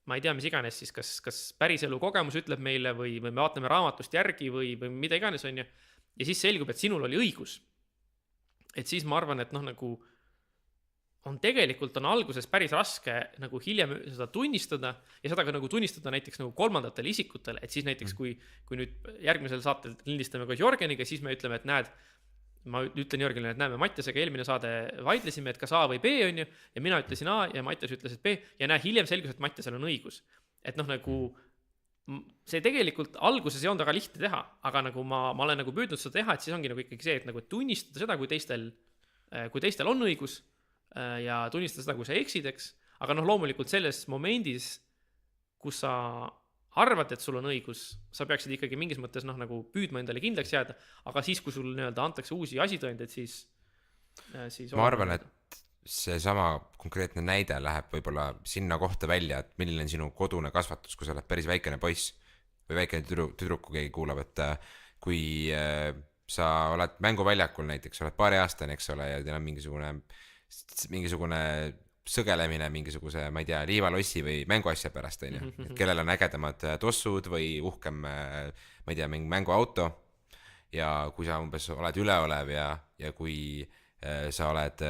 ma ei tea, mis iganes siis, kas päriselu kogemus ütleb meile või me vaatame raamatust järgi või mida iganes on ju. Ja siis selgub, et sinul oli õigus. Et siis ma arvan, et noh, nagu tegelikult on alguses päris raske nagu hiljem seda tunnistada ja seda ka nagu tunnistada näiteks nagu kolmandatele isikutele, et siis näiteks kui nüüd järgmisel saatel lindistame koos Jörgeniga, siis me ütleme, et näed, ma ütlen Jörgenile, et näeme Mattiasega eelmine saade vaidlesime, et kas A või B on ju, ja mina ütlesin A ja Mattias ütles, et B ja näe, hiljem selgus, et Mattiasel on õigus. Et noh, nagu see tegelikult alguses ei olnud väga lihtne teha, aga nagu ma olen nagu püüdnud seda teha, et siis ongi nagu ikkagi see, et nagu tunnistada seda, kui teistel on õigus ja tunnistada seda, kui sa eksid, eks. Aga noh, loomulikult selles momendis, kus sa arvad, et sul on õigus, sa peaksid ikkagi mingis mõttes noh, nagu püüdma endale kindlaks jääda, aga siis, kui sul nii-öelda antakse uusi asitõendeid, siis ma arvan, et see sama konkreetne näide läheb võib-olla sinna kohta välja, et milline on sinu kodune kasvatus, kui sa oled päris väikene poiss või väikene tüdruk, kui keegi kuulab, et kui sa oled mänguväljakul näiteks, oled paariaastane, eks ole, ja teil on mingisugune sõgelemine mingisuguse, ma ei tea, liivalossi või mänguasja pärast, on ju, et kellel on ägedamad tossud või uhkem, ma ei tea, mingi mänguauto ja kui sa umbes oled üleolev ja kui sa oled,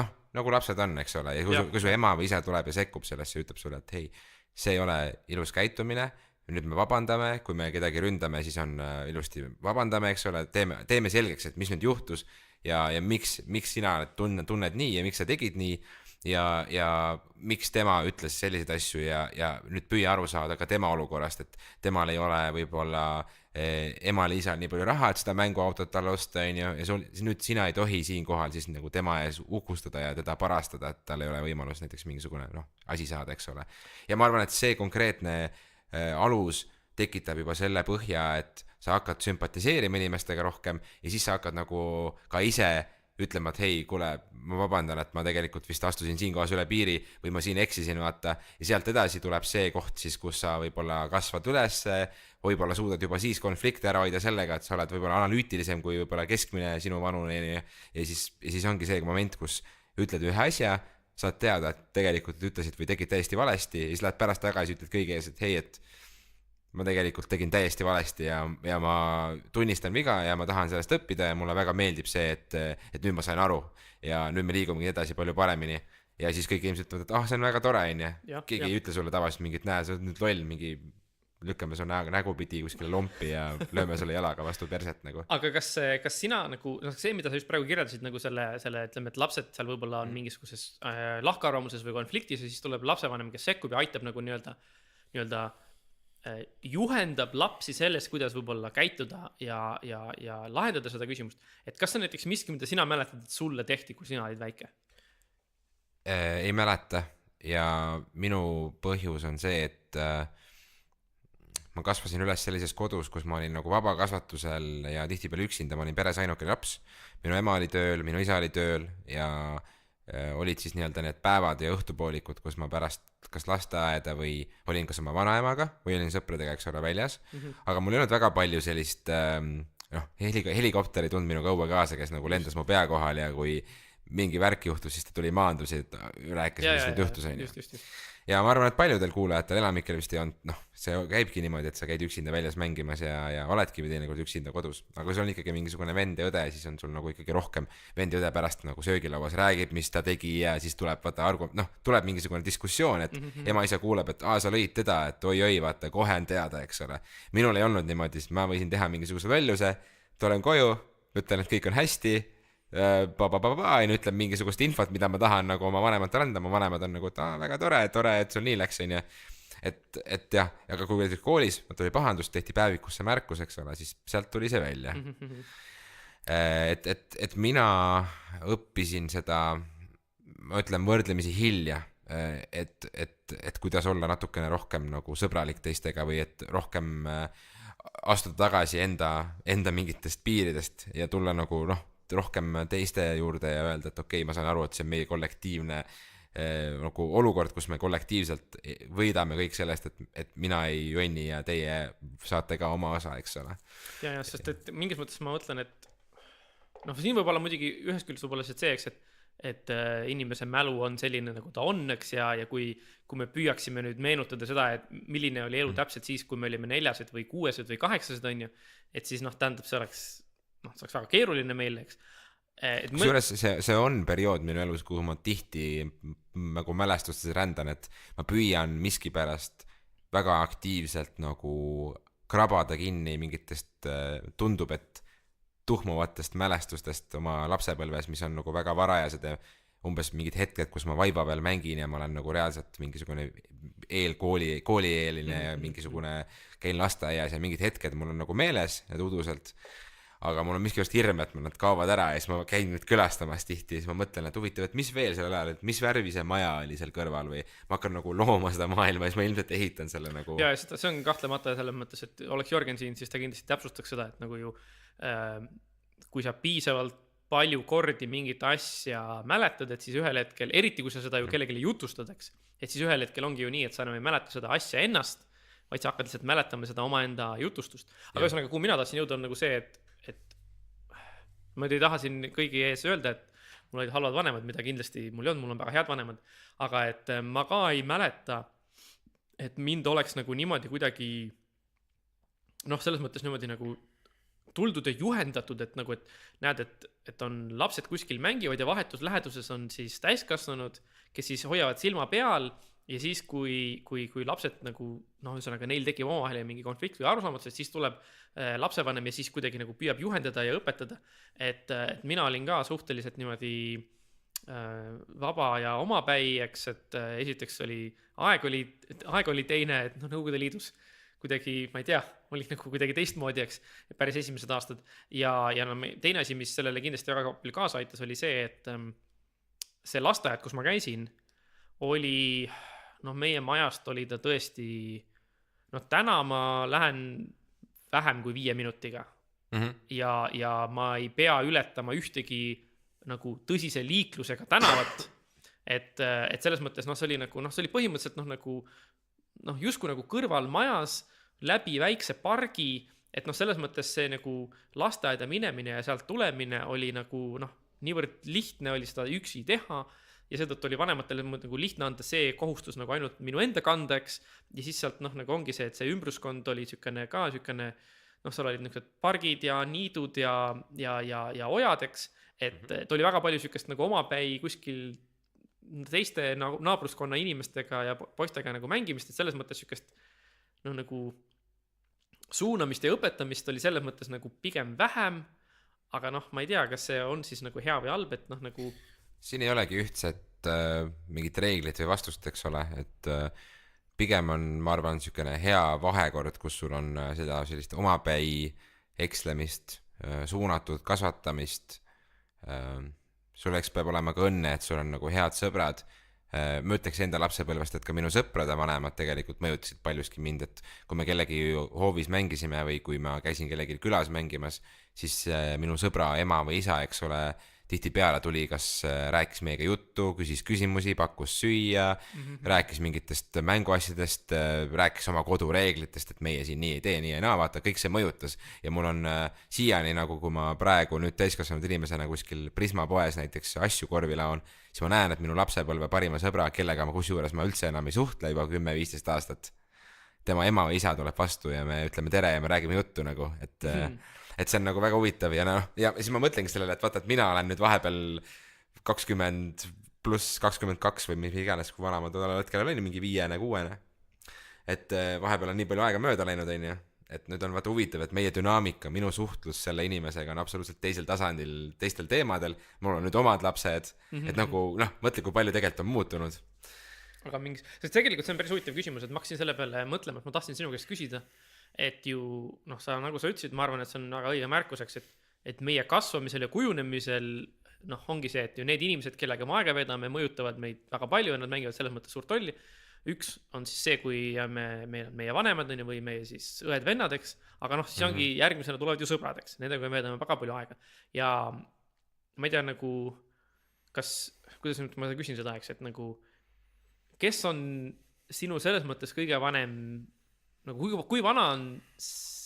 noh, nagu lapsed on, eks ole, ja kui su ema või isa tuleb ja sekkub sellesse ja ütleb sulle, et hei, see ei ole ilus käitumine, nüüd me vabandame, kui me kedagi ründame, siis on ilusti vabandame, eks ole, teeme selgeks, et mis nüüd juhtus ja miks sina tunned nii ja miks sa tegid nii ja miks tema ütles selliseid asju ja nüüd püüa aru saada ka tema olukorrast, et temal ei ole võib-olla emal ja isal nii palju raha, et seda mänguautot talle osta, on ju, ja nüüd sina ei tohi siinkohal siis nagu tema ees ukustada ja teda parastada, et tal ei ole võimalus näiteks mingisugune asi saada, eks ole. Ja ma arvan, et see konkreetne alus tekitab juba selle põhja, et sa hakkad sümpatiseerima inimestega rohkem ja siis sa hakkad nagu ka ise ütlema, et hei, kuule, ma vabandan, et ma tegelikult vist astusin siin kohas üle piiri või ma siin eksisin, vaata, ja sealt edasi tuleb see koht siis, kus sa võib-olla kasvad üles, võib-olla suudad juba siis konflikte ära hoida sellega, et sa oled võib-olla analüütilisem kui võib-olla keskmine sinu vanune ja siis ongi see moment, kus ütled ühe asja, saad teada, et tegelikult ütlesid või tegid täiesti valesti ja siis lähed pärast tagasi, ütled kõige ees, et hei, et ma tegelikult tegin täiesti valesti ja ma tunnistan viga ja ma tahan sellest õppida ja mulle väga meeldib see, et nüüd ma sain aru ja nüüd me liigumegi edasi palju paremini ja siis kõik inimesed ütlevad, et see on väga tore, on ju. Keegi ei ütle sulle tavaliselt mingit, näe, sa oled nüüd loll, mingi lükkame su nägupidi kuskile lompi ja lööme sulle jalaga vastu perset nagu. Aga kas sina nagu, see, mida sa just praegu kirjeldasid nagu selle, ütleme, et lapsed seal võib-olla on mingisuguses lahkarvamuses või konfliktis ja siis tuleb lapsevanem, kes sekkub ja aitab nagu nii-öelda juhendab lapsi sellest, kuidas võib-olla käituda ja lahendada seda küsimust. Et kas see näiteks miski, mida sina mäletad, et sulle tehti, kui sina olid väike? Ei mäleta ja minu põhjus on see, et ma kasvasin üles sellises kodus, kus ma olin nagu vabakasvatusel ja tihtipeale üksinda, ma olin peres ainukene laps. Minu ema oli tööl, minu isa oli tööl ja olid siis nii-öelda need päevad ja õhtupoolikud, kus ma pärast kas lasteaeda või olin kas oma vanaemaga või olin sõpradega, eks ole, väljas. Aga mul ei olnud väga palju sellist helikopteri tund minuga õue kaasa, kes nagu lendas mu pea kohal ja kui mingi värk juhtus, siis ta tuli maandus ja rääkis, mis nüüd juhtus, on ju. Ja ma arvan, et paljudel kuulajatel enamikel vist ei olnud, see käibki niimoodi, et sa käid üksinda väljas mängimas ja oledki teinekord üksinda kodus. Aga kui sul on ikkagi mingisugune vend ja õde, siis on sul nagu ikkagi rohkem vend ja õde pärast nagu söögilauas räägib, mis ta tegi ja siis tuleb, tuleb mingisugune diskussioon, et ema isa kuuleb, et sa lõid teda, et oi, vaata, kohe on teada, eks ole. Minul ei olnud niimoodi, sest ma võisin teha mingisuguse väljuse, tulen koju, ütlen, et kõik on hästi, ütleb mingisugust infot, mida ma tahan nagu oma vanematele anda, mu vanemad on nagu, et väga tore, et sul nii läks, on ju. Et jah, aga kui koolis tuli pahandus, tehti päevikusse märkus, eks ole, siis sealt tuli see välja. Et mina õppisin seda, ma ütlen võrdlemisi hilja, et kuidas olla natukene rohkem nagu sõbralik teistega või et rohkem astuda tagasi enda mingitest piiridest ja tulla nagu noh, rohkem teiste juurde ja öelda, et okei, ma saan aru, et see on meie kollektiivne nagu olukord, kus me kollektiivselt võidame kõik sellest, et mina ei jonni ja teie saate ka oma osa, eks ole. Ja, sest et mingis mõttes ma mõtlen, et noh, siin võib olla muidugi ühest küljest võib olla see, eks, et inimese mälu on selline, nagu ta on, eks, ja kui me püüaksime nüüd meenutada seda, et milline oli elu täpselt siis, kui me olime 400 või 600 või 800, on ju, et siis noh, tähendab, see oleks väga keeruline meile, eks. Kusjuures see on periood minu elus, kuhu ma tihti nagu mälestustes rändan, et ma püüan miskipärast väga aktiivselt nagu krabada kinni mingitest, tundub, et tuhmuvatest mälestustest oma lapsepõlves, mis on nagu väga varajased ja umbes mingid hetked, kus ma vaiba peal mängin ja ma olen nagu reaalselt mingisugune koolieeline ja mingisugune käin lasteaias ja mingid hetked mul on nagu meeles need uduselt, aga mul on miskivõrst hirm, et nad kaovad ära ja siis ma käin nüüd külastamas tihti ja siis ma mõtlen, et huvitav, et mis veel sellel ajal, et mis värvi see maja oli seal kõrval või ma hakkan nagu looma seda maailma ja siis ma ilmselt ehitan selle nagu ja see on kahtlemata selles mõttes, et oleks Jörgen siin, siis ta kindlasti täpsustaks seda, et nagu ju kui sa piisavalt palju kordi mingit asja mäletad, et siis ühel hetkel, eriti kui sa seda ju kellelegi jutustad, eks, et siis ühel hetkel ongi ju nii, et sa enam ei mäleta seda asja ennast, vaid sa hakkad lihtsalt mäletama seda omaenda jutustust. Aga ühesõnaga, kuhu mina tahtsin jõuda, on nagu see, et ma ei taha siin kõigi ees öelda, et mul olid halvad vanemad, mida kindlasti mul ei olnud, mul on väga head vanemad, aga et ma ka ei mäleta, et mind oleks nagu niimoodi kuidagi noh, selles mõttes niimoodi nagu tuldud ja juhendatud, et nagu, et näed, et on lapsed kuskil mängivad ja vahetus läheduses on siis täiskasvanud, kes siis hoiavad silma peal ja siis kui lapsed nagu, noh, ühesõnaga neil tekib omavahel mingi konflikt või arusaamatus, siis tuleb lapsevanem ja siis kuidagi nagu püüab juhendada ja õpetada, et mina olin ka suhteliselt niimoodi vaba ja omapäi, eks, et esiteks aeg oli teine, et noh, Nõukogude Liidus kuidagi, ma ei tea, oli nagu kuidagi teistmoodi, eks, päris esimesed aastad. Ja no, teine asi, mis sellele kindlasti väga palju kaasa aitas, oli see, et see lasteaed, kus ma käisin, oli, noh, meie majast oli ta tõesti, noh, täna ma lähen vähem kui 5 minutiga. Ja ma ei pea ületama ühtegi nagu tõsise liiklusega tänavat, et selles mõttes, noh, see oli nagu, noh, see oli põhimõtteliselt, noh, justkui nagu kõrval majas läbi väikse pargi, et noh, selles mõttes see nagu lasteaeda minemine ja sealt tulemine oli nagu, noh, niivõrd lihtne oli seda üksi teha ja seetõttu oli vanematele nagu lihtne anda see kohustus nagu ainult minu enda kandeks ja siis sealt, noh, nagu ongi see, et see ümbruskond oli sükene ka sükene, noh, seal olid niisugused pargid ja niidud ja ojadeks, et oli väga palju sükest nagu omapäi kuskil teiste naabruskonna inimestega ja poistega nagu mängimist, et selles mõttes sükest, noh, nagu suunamist ja õpetamist oli selles mõttes nagu pigem vähem, aga noh, ma ei tea, kas see on siis nagu hea või halb, et noh, nagu siin ei olegi ühtset mingit reeglit või vastust, eks ole, et pigem on, ma arvan, sükene hea vahekord, kus sul on seda sellist omapäi ekslemist, suunatud kasvatamist, sul eks peab olema ka õnne, et sul on nagu head sõbrad. Ma ütleks enda lapsepõlvest, et ka minu sõprade vanemad tegelikult mõjutasid paljuski mind, et kui me kellegi hoovis mängisime või kui ma käisin kellegi külas mängimas, siis minu sõbra ema või isa, eks ole, tihti peale tuli, kas rääkis meiega juttu, küsis küsimusi, pakkus süüa, rääkis mingitest mänguasjadest, rääkis oma kodureeglitest, et meie siin nii ei tee, nii ja naa, vaata, kõik see mõjutas. Ja mul on siiani nagu, kui ma praegu nüüd täiskasvanud inimesena kuskil Prisma poes näiteks asju korvi laon, siis ma näen, et minu lapsepõlve parima sõbra, kellega ma kusjuures ma üldse enam ei suhtle juba 10-15 aastat. Tema ema või isa tuleb vastu ja me ütleme tere ja me räägime juttu nagu, et see on nagu väga huvitav ja noh, ja siis ma mõtlengi sellele, et vaata, et mina olen nüüd vahepeal 20 pluss 22 või mis iganes, kui vana ma tollel hetkel olin, mingi 5-6, et vahepeal on nii palju aega mööda läinud, on ju, et nüüd on vaata huvitav, et meie dünaamika, minu suhtlus selle inimesega on absoluutselt teisel tasandil, teistel teemadel, mul on nüüd omad lapsed, et nagu, noh, mõtle, kui palju tegelikult on muutunud. Aga sest tegelikult see on päris huvitav küsimus, et ma hakkasin selle peale mõtlema, et ma tahtsin sinu käest küsida, et ju, noh, nagu sa ütlesid, ma arvan, et see on väga õige märkuseks, et meie kasvamisel ja kujunemisel, noh, ongi see, et ju need inimesed, kellega me aega vedame, mõjutavad meid väga palju ja nad mängivad selles mõttes suurt rolli, üks on siis see, kui meil on meie vanemad on ju, või meie siis õed-vennad, eks, aga noh, siis ongi järgmisena tulevad ju sõbrad, eks, nendega me veedame väga palju aega ja ma ei tea nagu, kuidas nüüd ma küsin seda, eks, et nagu, kes on sinu selles mõttes kõige vanem, nagu kui vana on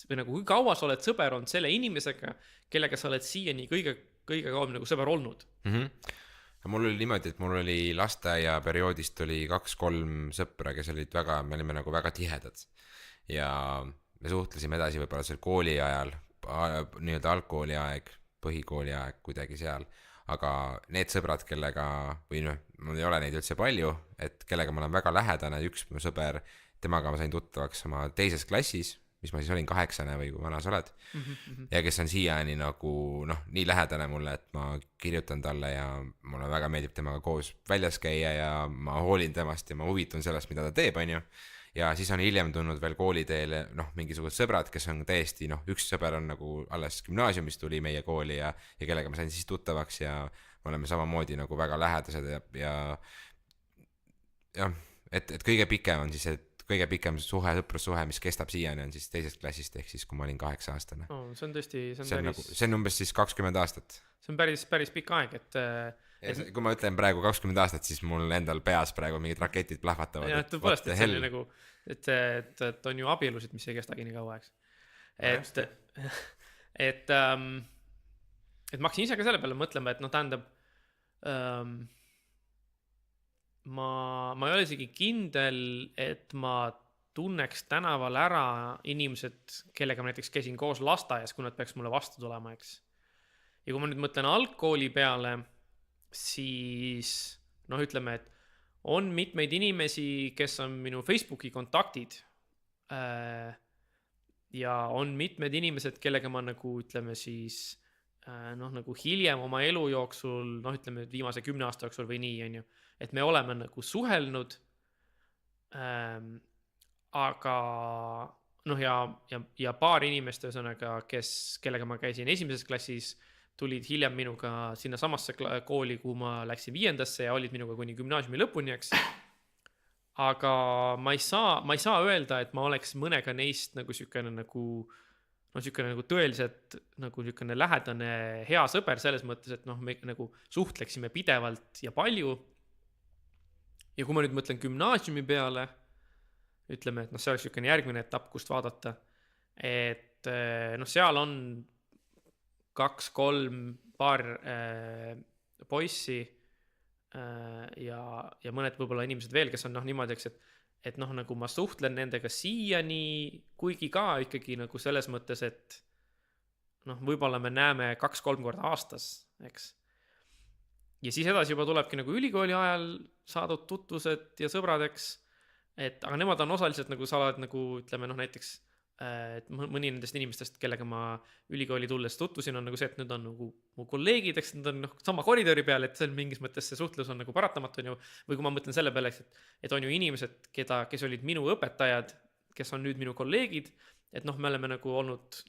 või nagu kui kaua sa oled sõber on selle inimesega, kellega sa oled siiani kõige kauem nagu sõber olnud? Mul oli niimoodi, et mul oli lasteaia perioodist oli 2-3 sõpra, kes olid me olime nagu väga tihedad ja me suhtlesime edasi võib-olla seal kooli ajal, nii-öelda algkooli aeg, põhikooli aeg kuidagi seal, aga need sõbrad, kellega, või noh, mul ei ole neid üldse palju, et kellega ma olen väga lähedane, üks mu sõber, temaga ma sain tuttavaks oma teises klassis, mis ma siis olin 8 või kui vana sa oled ja kes on siiani nagu nii lähedane mulle, et ma kirjutan talle ja mulle väga meeldib temaga koos väljas käia ja ma hoolin temast ja ma huvitun sellest, mida ta teeb, on ju. Ja siis on hiljem tulnud veel kooliteele mingisugused sõbrad, kes on täiesti üks sõber on nagu alles gümnaasiumis tuli meie kooli ja kellega ma sain siis tuttavaks ja me oleme samamoodi nagu väga lähedased ja et kõige pikem on siis, et kõige pikem sõprussuhe, mis kestab siiani on siis teisest klassist, ehk siis kui ma olin 8-aastane. See on tõesti, see on umbes siis 20 aastat. See on päris pikk aeg, et kui ma ütlen praegu 20 aastat, siis mul endal peas praegu mingid raketid plahvatavad. Ja tõepoolest, et see oli nagu, et on ju abielusid, mis ei kestagi nii kaua, eks. Et ma hakkasin ise ka selle peale mõtlema, et tähendab, ma ei ole isegi kindel, et ma tunneks tänaval ära inimesed, kellega ma näiteks käisin koos lasteaias, kui nad peaks mulle vastu tulema, eks. Ja kui ma nüüd mõtlen algkooli peale, siis ütleme, et on mitmeid inimesi, kes on minu Facebooki kontaktid ja on mitmed inimesed, kellega ma nagu ütleme siis nagu hiljem oma elu jooksul, ütleme viimase 10 aasta jooksul või nii, on ju, et me oleme nagu suhelnud, aga ja paar inimest ühesõnaga, kellega ma käisin esimeses klassis, tulid hiljem minuga sinna samasse kooli, kuhu ma läksin 5. ja olid minuga kuni gümnaasiumi lõpuni, eks. Aga ma ei saa öelda, et ma oleks mõnega neist nagu sükene nagu tõeliselt nagu sükene lähedane hea sõber selles mõttes, et me nagu suhtleksime pidevalt ja palju. Ja kui ma nüüd mõtlen gümnaasiumi peale, ütleme, et see oleks sükene järgmine etapp, kust vaadata, et seal on 2-3 paar poissi ja mõned võib-olla inimesed veel, kes on niimoodi, eks, et nagu ma suhtlen nendega siiani, kuigi ka ikkagi nagu selles mõttes, et võib-olla me näeme 2-3 korda aastas, eks. Ja siis edasi juba tulebki nagu ülikooli ajal saadud tutvused ja sõbradeks, aga nemad on osaliselt nagu sa oled nagu, ütleme näiteks, et mõni nendest inimestest, kellega ma ülikooli tulles tutvusin, on nagu see, et need on nagu mu kolleegid, eks need on sama koridori peal, et see on mingis mõttes see suhtlus on nagu paratamatu, on ju, või kui ma mõtlen selle peale, et on ju inimesed, kes olid minu õpetajad, kes on nüüd minu kolleegid, et me oleme nagu olnud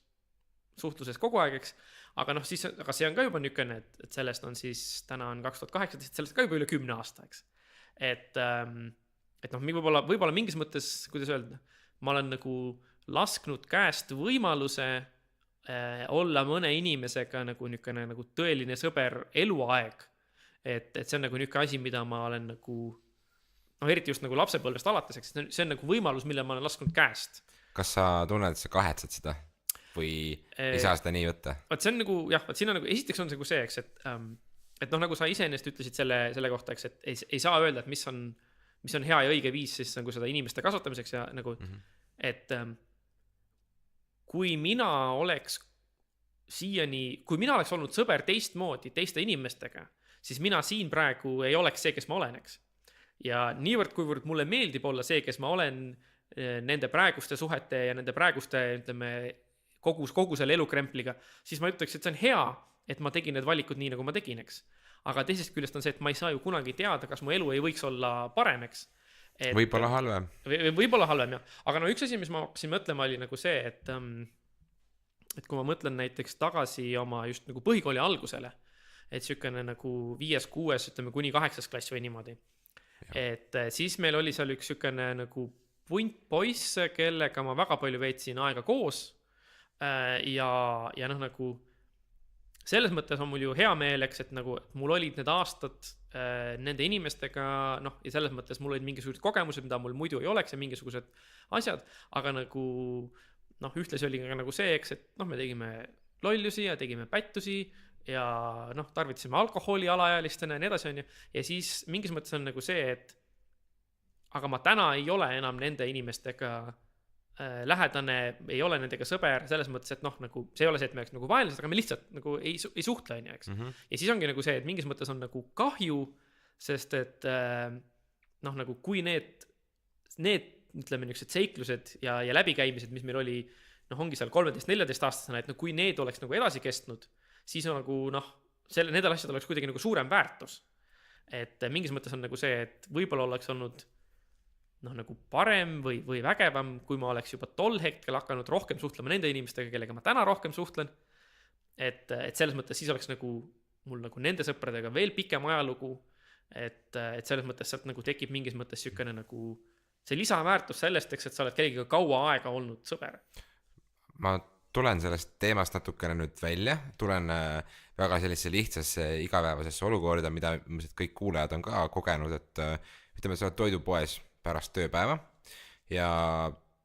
suhtluses kogu aeg, eks, aga see on ka juba niisugune, et sellest on siis, täna on 2018, sellest ka juba üle 10 aasta, eks. Et võib-olla mingis mõttes, kuidas öelda, ma olen nagu lasknud käest võimaluse olla mõne inimesega nagu niisugune nagu tõeline sõber eluaeg. Et see on nagu niisugune asi, mida ma olen nagu, eriti just nagu lapsepõlvest alates, eks, see on nagu võimalus, mille ma olen lasknud käest. Kas sa tunned, et sa kahetsed seda? Või ei saa seda nii võtta? See on nagu, jah, siin on nagu, esiteks on see, eks, et nagu sa iseennast ütlesid selle kohta, eks, et ei saa öelda, et mis on hea ja õige viis siis nagu seda inimeste kasvatamiseks ja nagu, et kui mina oleks olnud sõber teistmoodi, teiste inimestega, siis mina siin praegu ei oleks see, kes ma olen, eks. Ja niivõrd, kuivõrd mulle meeldib olla see, kes ma olen nende praeguste suhete ja nende praeguste, ütleme, kogu selle elukrempliga, siis ma ütleks, et see on hea, et ma tegin need valikud nii, nagu ma tegin, eks. Aga teisest küljest on see, et ma ei saa ju kunagi teada, kas mu elu ei võiks olla parem, eks. Võib-olla halvem. Võib-olla halvem, jah. Aga üks asi, mis ma hakkasin mõtlema, oli nagu see, et kui ma mõtlen näiteks tagasi oma just nagu põhikooli algusele, et sükene nagu 5-6, ütleme kuni 8. klass või niimoodi, et siis meil oli seal üks sükene nagu punt poisse, kellega ma väga palju veetsin aega koos. Ja noh, nagu selles mõttes on mul ju hea meel, eks, et nagu et mul olid need aastad nende inimestega, noh, ja selles mõttes mul olid mingisugused kogemused, mida mul muidu ei oleks ja mingisugused asjad, aga nagu noh, ühtlasi oli ka nagu see, eks, et noh, me tegime lollusi ja tegime pättusi ja noh, tarvitasime alkoholi alaealistena ja nii edasi, on ju, ja siis mingis mõttes on nagu see, et aga ma täna ei ole enam nende inimestega lähedane, ei ole nendega sõber selles mõttes, et noh, nagu see ei ole see, et me oleks nagu vaenlased, aga me lihtsalt nagu ei suhtle, on ju, eks. Ja siis ongi nagu see, et mingis mõttes on nagu kahju, sest et noh, nagu kui need ütleme niisugused seiklused ja läbikäimised, mis meil oli, noh, ongi seal 13-14 aastasena, et no kui need oleks nagu edasi kestnud, siis on nagu noh, nendel asjad oleks kuidagi nagu suurem väärtus. Et mingis mõttes on nagu see, et võib-olla oleks olnud noh, nagu parem või vägevam, kui ma oleks juba tol hetkel hakanud rohkem suhtlema nende inimestega, kellega ma täna rohkem suhtlen. Et selles mõttes siis oleks nagu mul nagu nende sõpradega veel pikem ajalugu, et selles mõttes sealt nagu tekib mingis mõttes sükene nagu see lisaväärtus sellest, eks, et sa oled kellegiga kaua aega olnud sõber. Ma tulen sellest teemast natukene nüüd välja, tulen väga sellise lihtsasse igapäevasesse olukorda, mida kõik kuulajad on ka kogenud, et ütleme, sa oled toidupoes pärast tööpäeva ja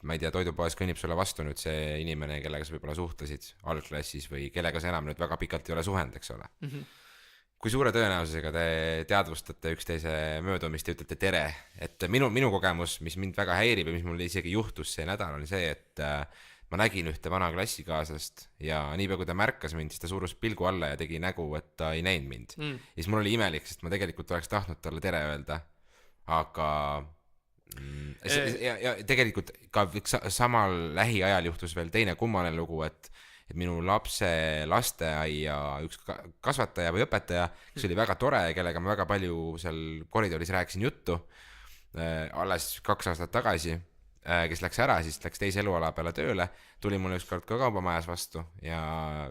ma ei tea, toidupoes kõnnib sulle vastu nüüd see inimene, kellega sa võib-olla suhtlesid algklassis või kellega sa enam nüüd väga pikalt ei ole suhend, eks ole. Kui suure tõenäosusega te teadvustate üksteise möödumist ja ütlete tere, et minu kogemus, mis mind väga häirib ja mis mul isegi juhtus see nädal, on see, et ma nägin ühte vana klassikaaslast ja niipea kui ta märkas mind, siis ta surus pilgu alla ja tegi nägu, et ta ei näinud mind. Ja siis mul oli imelik, sest ma tegelikult oleks tahtnud talle tere öelda, aga ja tegelikult ka samal lähiajal juhtus veel teine kummaline lugu, et minu lapse lasteaia üks kasvataja või õpetaja, kes oli väga tore, kellega ma väga palju seal koridoris rääkisin juttu alles 2 aastat tagasi, kes läks ära, siis läks teise eluala peale tööle, tuli mulle ükskord ka kaubamajas vastu ja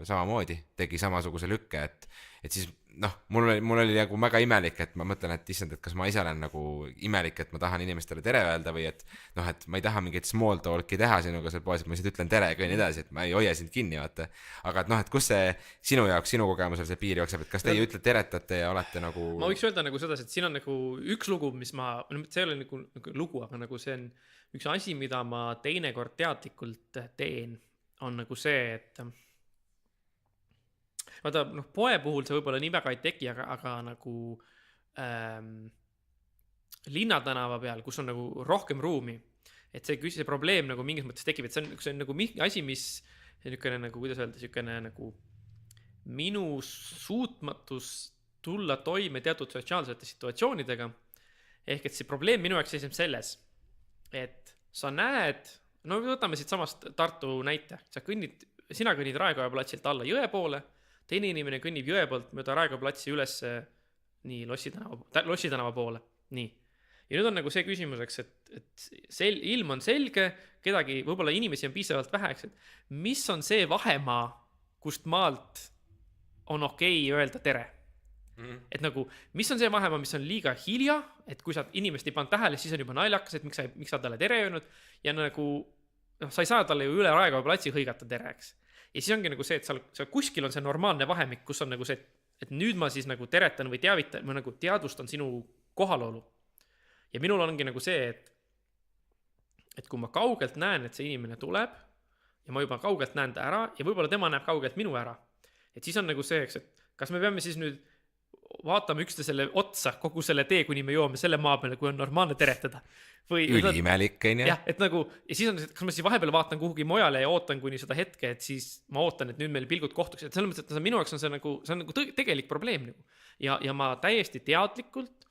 samamoodi tegi samasuguse lükke, et siis noh, mul oli nagu väga imelik, et ma mõtlen, et issand, et kas ma ise olen nagu imelik, et ma tahan inimestele tere öelda või et noh, et ma ei taha mingit small talk'i teha sinuga seal poes, et ma lihtsalt ütlen tere ja nii edasi, et ma ei hoia sind kinni, vaata. Aga et noh, et kus see sinu jaoks, sinu kogemusel see piir jookseb, et kas teie ütlete teretate ja olete nagu... Ma võiks öelda nagu seda, et siin on nagu üks lugu, mis see ei ole nagu lugu, aga nagu see on üks asi, mida ma teinekord teadlikult teen, on nagu see, et vaata, noh, poe puhul see võib-olla nii väga ei teki, aga nagu linnatänava peal, kus on nagu rohkem ruumi, et see probleem nagu mingis mõttes tekib, et see on nagu asi, mis niisugune nagu, kuidas öelda, niisugune nagu minu suutmatus tulla toime teatud sotsiaalsete situatsioonidega, ehk et see probleem minu jaoks seisneb selles, et sa näed, no võtame siit samast Tartu näite, sina kõnnid Raekoja platsilt alla jõe poole, teine inimene kõnnib jõe poolt mööda Raekoja platsi üles nii Lossi tänava poole, nii. Ja nüüd on nagu see küsimuseks, et ilm on selge, kedagi, võib-olla inimesi on piisavalt väheks, et mis on see vahemaa, kust maalt on okei öelda tere. Et nagu, mis on see vahemaa, mis on liiga hilja, et kui sa inimest ei pannud tähele, siis on juba naljakas, et miks sa talle tere öelnud ja nagu, noh, sa ei saa talle ju üle Raekoja platsi hõigata tereks. Ja siis ongi nagu see, et seal kuskil on see normaalne vahemik, kus on nagu see, et nüüd ma siis nagu teretan või teavitan, ma nagu teadvustan sinu kohalolu. Ja minul ongi nagu see, et kui ma kaugelt näen, et see inimene tuleb ja ma juba kaugelt näen ta ära ja võib-olla tema näeb kaugelt minu ära, et siis on nagu see, et kas me peame siis nüüd vaatame üksteisele otsa kogu selle tee, kuni me joome selle maa peale, kui on normaalne teretada. Üliimelik, on ju? Jah, et nagu, ja siis on, kas ma siis vahepeal vaatan kuhugi mojale ja ootan kuni seda hetke, et siis ma ootan, et nüüd meil pilgud kohtuks, et selles mõttes, et minu jaoks on see nagu tegelik probleem nagu. Ja ma täiesti teadlikult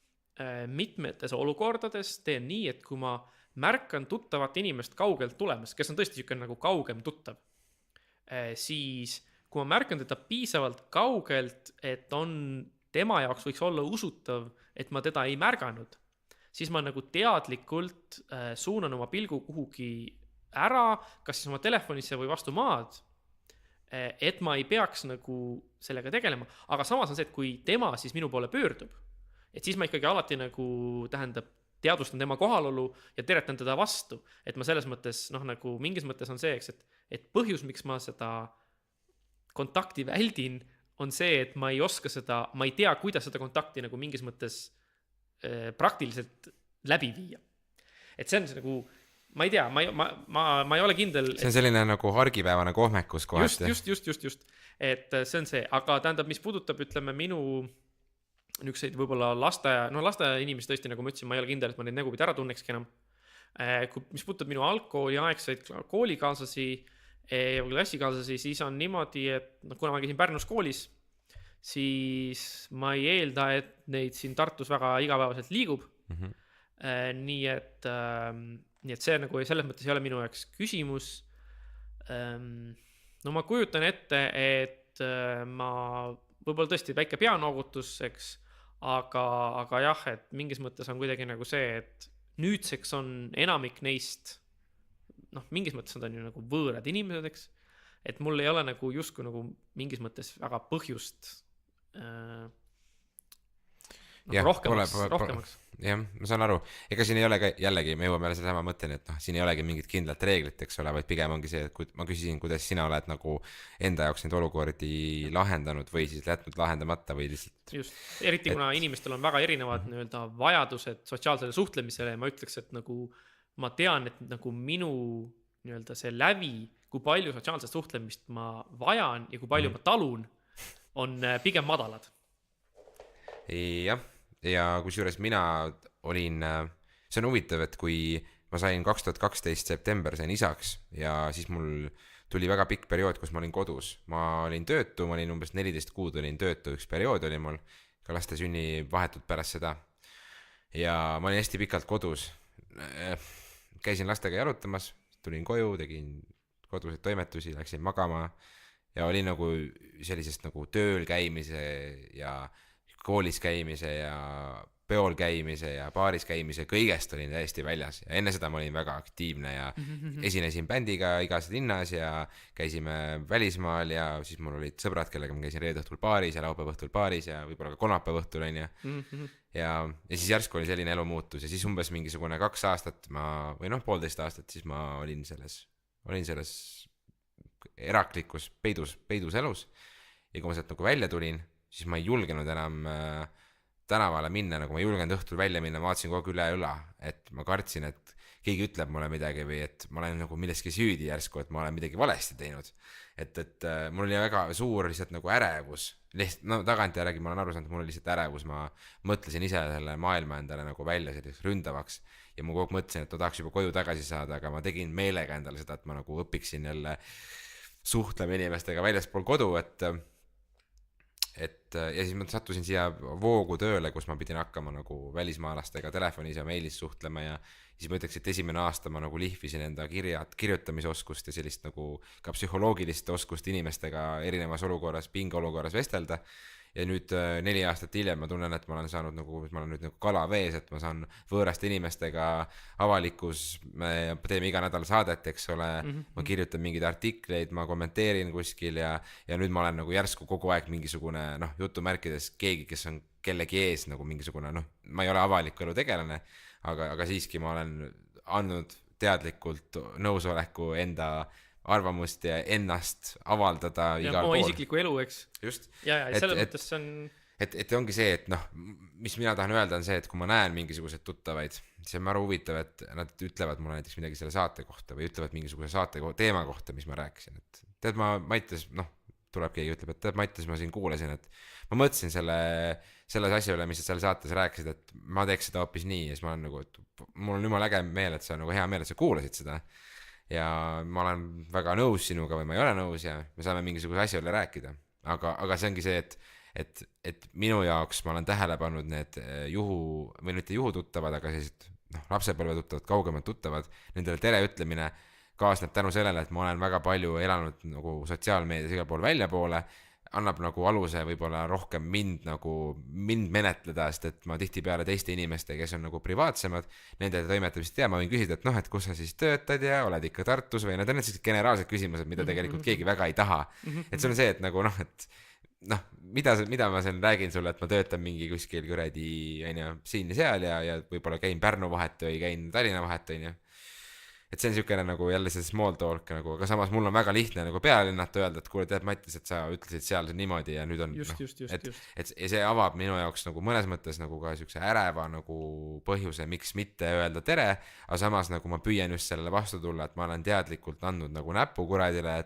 mitmetes olukordades teen nii, et kui ma märkan tuttavat inimest kaugelt tulemas, kes on tõesti nagu kaugem tuttav, siis kui ma märkan teda piisavalt kaugelt, et tema jaoks võiks olla usutav, et ma teda ei märganud, siis ma nagu teadlikult suunan oma pilgu kuhugi ära, kas siis oma telefonisse või vastu maad, et ma ei peaks nagu sellega tegelema. Aga samas on see, et kui tema siis minu poole pöördub et siis ma ikkagi alati nagu tähendab teadvustan tema kohalolu ja teretan teda vastu, et ma selles mõttes noh, nagu mingis mõttes on see, eks, et põhjus, miks ma seda kontakti väldin, on see, et ma ei oska seda, ma ei tea, kuidas seda kontakti nagu mingis mõttes praktiliselt läbi viia. Et see on see nagu, ma ei tea, ma ei ole kindel. See on selline nagu argipäevane kohmekus kohati. Just. Et see on see, aga tähendab, mis puudutab, ütleme, minu nükseid võib-olla lasteaia inimesi tõesti, nagu ma ütlesin, ma ei ole kindel, et ma neid nägupidi ära tunnekski enam. Mis puudutab minu algkooliaegseid koolikaaslasi ja klassikaaslasi, siis on niimoodi, et kuna ma käisin Pärnus koolis, siis ma ei eelda, et neid siin Tartus väga igapäevaselt liigub. Nii et see nagu selles mõttes ei ole minu jaoks küsimus. No ma kujutan ette, et ma võib-olla tõesti väike peanoogutus, eks, aga jah, et mingis mõttes on kuidagi nagu see, et nüüdseks on enamik neist, noh, mingis mõttes on ta ju nagu võõrad inimesed, eks, et mul ei ole nagu justkui nagu mingis mõttes väga põhjust rohkemaks. Jah, ma saan aru. Ega siin ei ole ka, jällegi, me jõuame selle sama mõtteni, et siin ei olegi mingit kindlat reeglit, eks ole, vaid pigem ongi see, et ma küsisin, kuidas sina oled nagu enda jaoks neid olukordi lahendanud või siis jätnud lahendamata või lihtsalt. Just, eriti kuna inimestel on väga erinevad nii-öelda vajadused sotsiaalsele suhtlemisele ja ma ütleks, et nagu ma tean, et nagu minu nii-öelda see lävi, kui palju sotsiaalset suhtlemist ma vajan ja kui palju ma talun, on pigem madalad. Jah. Ja kusjuures mina olin, see on huvitav, et kui ma sain 2012 september sain isaks ja siis mul tuli väga pikk periood, kus ma olin kodus. Ma olin töötu, ma olin umbes 14 kuud olin töötu, üks periood oli mul ka laste sünni vahetult pärast seda. Ja ma olin hästi pikalt kodus. Käisin lastega jalutamas, tulin koju, tegin koduseid toimetusi, läksin magama ja olin nagu sellisest nagu tööl käimise ja koolis käimise ja peol käimise ja baaris käimise, kõigest olin täiesti väljas ja enne seda ma olin väga aktiivne ja esinesin bändiga igas linnas ja käisime välismaal ja siis mul olid sõbrad, kellega ma käisin reede õhtul baaris ja laupäeva õhtul baaris ja võib-olla ka kolmapäeva õhtul on ja siis järsku oli selline elu muutus ja siis umbes mingisugune 2 aastat või 1,5 aastat siis ma olin selles eraklikus peidus elus ja kui ma sealt nagu välja tulin, siis ma ei julgenud enam tänavale minna, nagu ma ei julgenud õhtul välja minna, ma vaatasin kogu üle õla, et ma kartsin, et keegi ütleb mulle midagi või et ma olen nagu milleski süüdi järsku, et ma olen midagi valesti teinud. Et mul oli väga suur lihtsalt nagu ärevus, tagantjärgi ma olen aru saanud, et mul oli lihtsalt ärevus, ma mõtlesin ise selle maailma endale nagu välja selliseks ründavaks ja ma kogu mõtlesin, et ma tahaks juba koju tagasi saada, aga ma tegin meelega endale seda, et ma nagu õpiksin jälle suhtlema inimestega väljaspool kodu, ja siis ma sattusin siia voogu tööle, kus ma pidin hakkama nagu välismaalastega telefonis ja meilis suhtlema ja siis ma ütleks, et esimene aasta ma nagu lihvisin enda kirjutamisoskust ja sellist nagu ka psühholoogilist oskust inimestega erinevas olukorras, pingeolukorras vestelda ja nüüd 4 aastat hiljem ma tunnen, et ma olen saanud nagu, ma olen nüüd nagu kala vees, et ma saan võõraste inimestega avalikus, me teeme iga nädal saadet, eks ole, ma kirjutan mingeid artikleid, ma kommenteerin kuskil ja nüüd ma olen nagu järsku kogu aeg mingisugune, jutumärkides keegi, kes on kellegi ees nagu mingisugune, ma ei ole avaliku elu tegelane, aga siiski ma olen andnud teadlikult nõusoleku enda arvamust ja ennast avaldada igal pool. Isikliku elu, eks. Just. Ja selles mõttes see on. Et ongi see, et mis mina tahan öelda on see, et kui ma näen mingisugused tuttavaid, siis on väga huvitav, et nad ütlevad mulle näiteks midagi selle saate kohta või ütlevad mingisuguse saate teema kohta, mis ma rääkisin. Et tead, Maites, tuleb keegi ütleb, et tead, Maites, ma siin kuulasin, et ma mõtlesin selle asja üle, mis sa selle saates rääkisid, et ma teeks seda hoopis nii ja siis ma olen nagu, et mul on jumala äge meel, et sa nagu hea meel, et sa kuulasid seda ja ma olen väga nõus sinuga või ma ei ole nõus ja me saame mingisuguse asja üle rääkida, aga see ongi see, et minu jaoks ma olen tähele pannud need või mitte juhututtavad, aga sellised lapsepõlve tuttavad, kaugemad tuttavad, nendele tere ütlemine kaasneb tänu sellele, et ma olen väga palju elanud nagu sotsiaalmeedias igal pool väljapoole, annab nagu aluse võib-olla rohkem mind menetleda, sest et ma tihtipeale teiste inimeste, kes on nagu privaatsemad, nende toimetamist tea, ma võin küsida, et kus sa siis töötad ja oled ikka Tartus või need on sellised generaalsed küsimused, mida tegelikult keegi väga ei taha. Et see on see, et nagu et noh, mida ma seal räägin sulle, et ma töötan mingi kuskil kuradi, onju, siin ja seal ja võib-olla käin Pärnu vahet või käin Tallinna vahet, onju. Et see on niisugune nagu jälle see small talk nagu, aga samas mul on väga lihtne nagu pealinnata öelda, et kuule, tead Mattis, et sa ütlesid seal niimoodi ja nüüd on just. et see avab minu jaoks nagu mõnes mõttes nagu ka siukse äreva nagu põhjuse, miks mitte öelda tere, aga samas nagu ma püüan just sellele vastu tulla, et ma olen teadlikult andnud nagu näpu kuradile,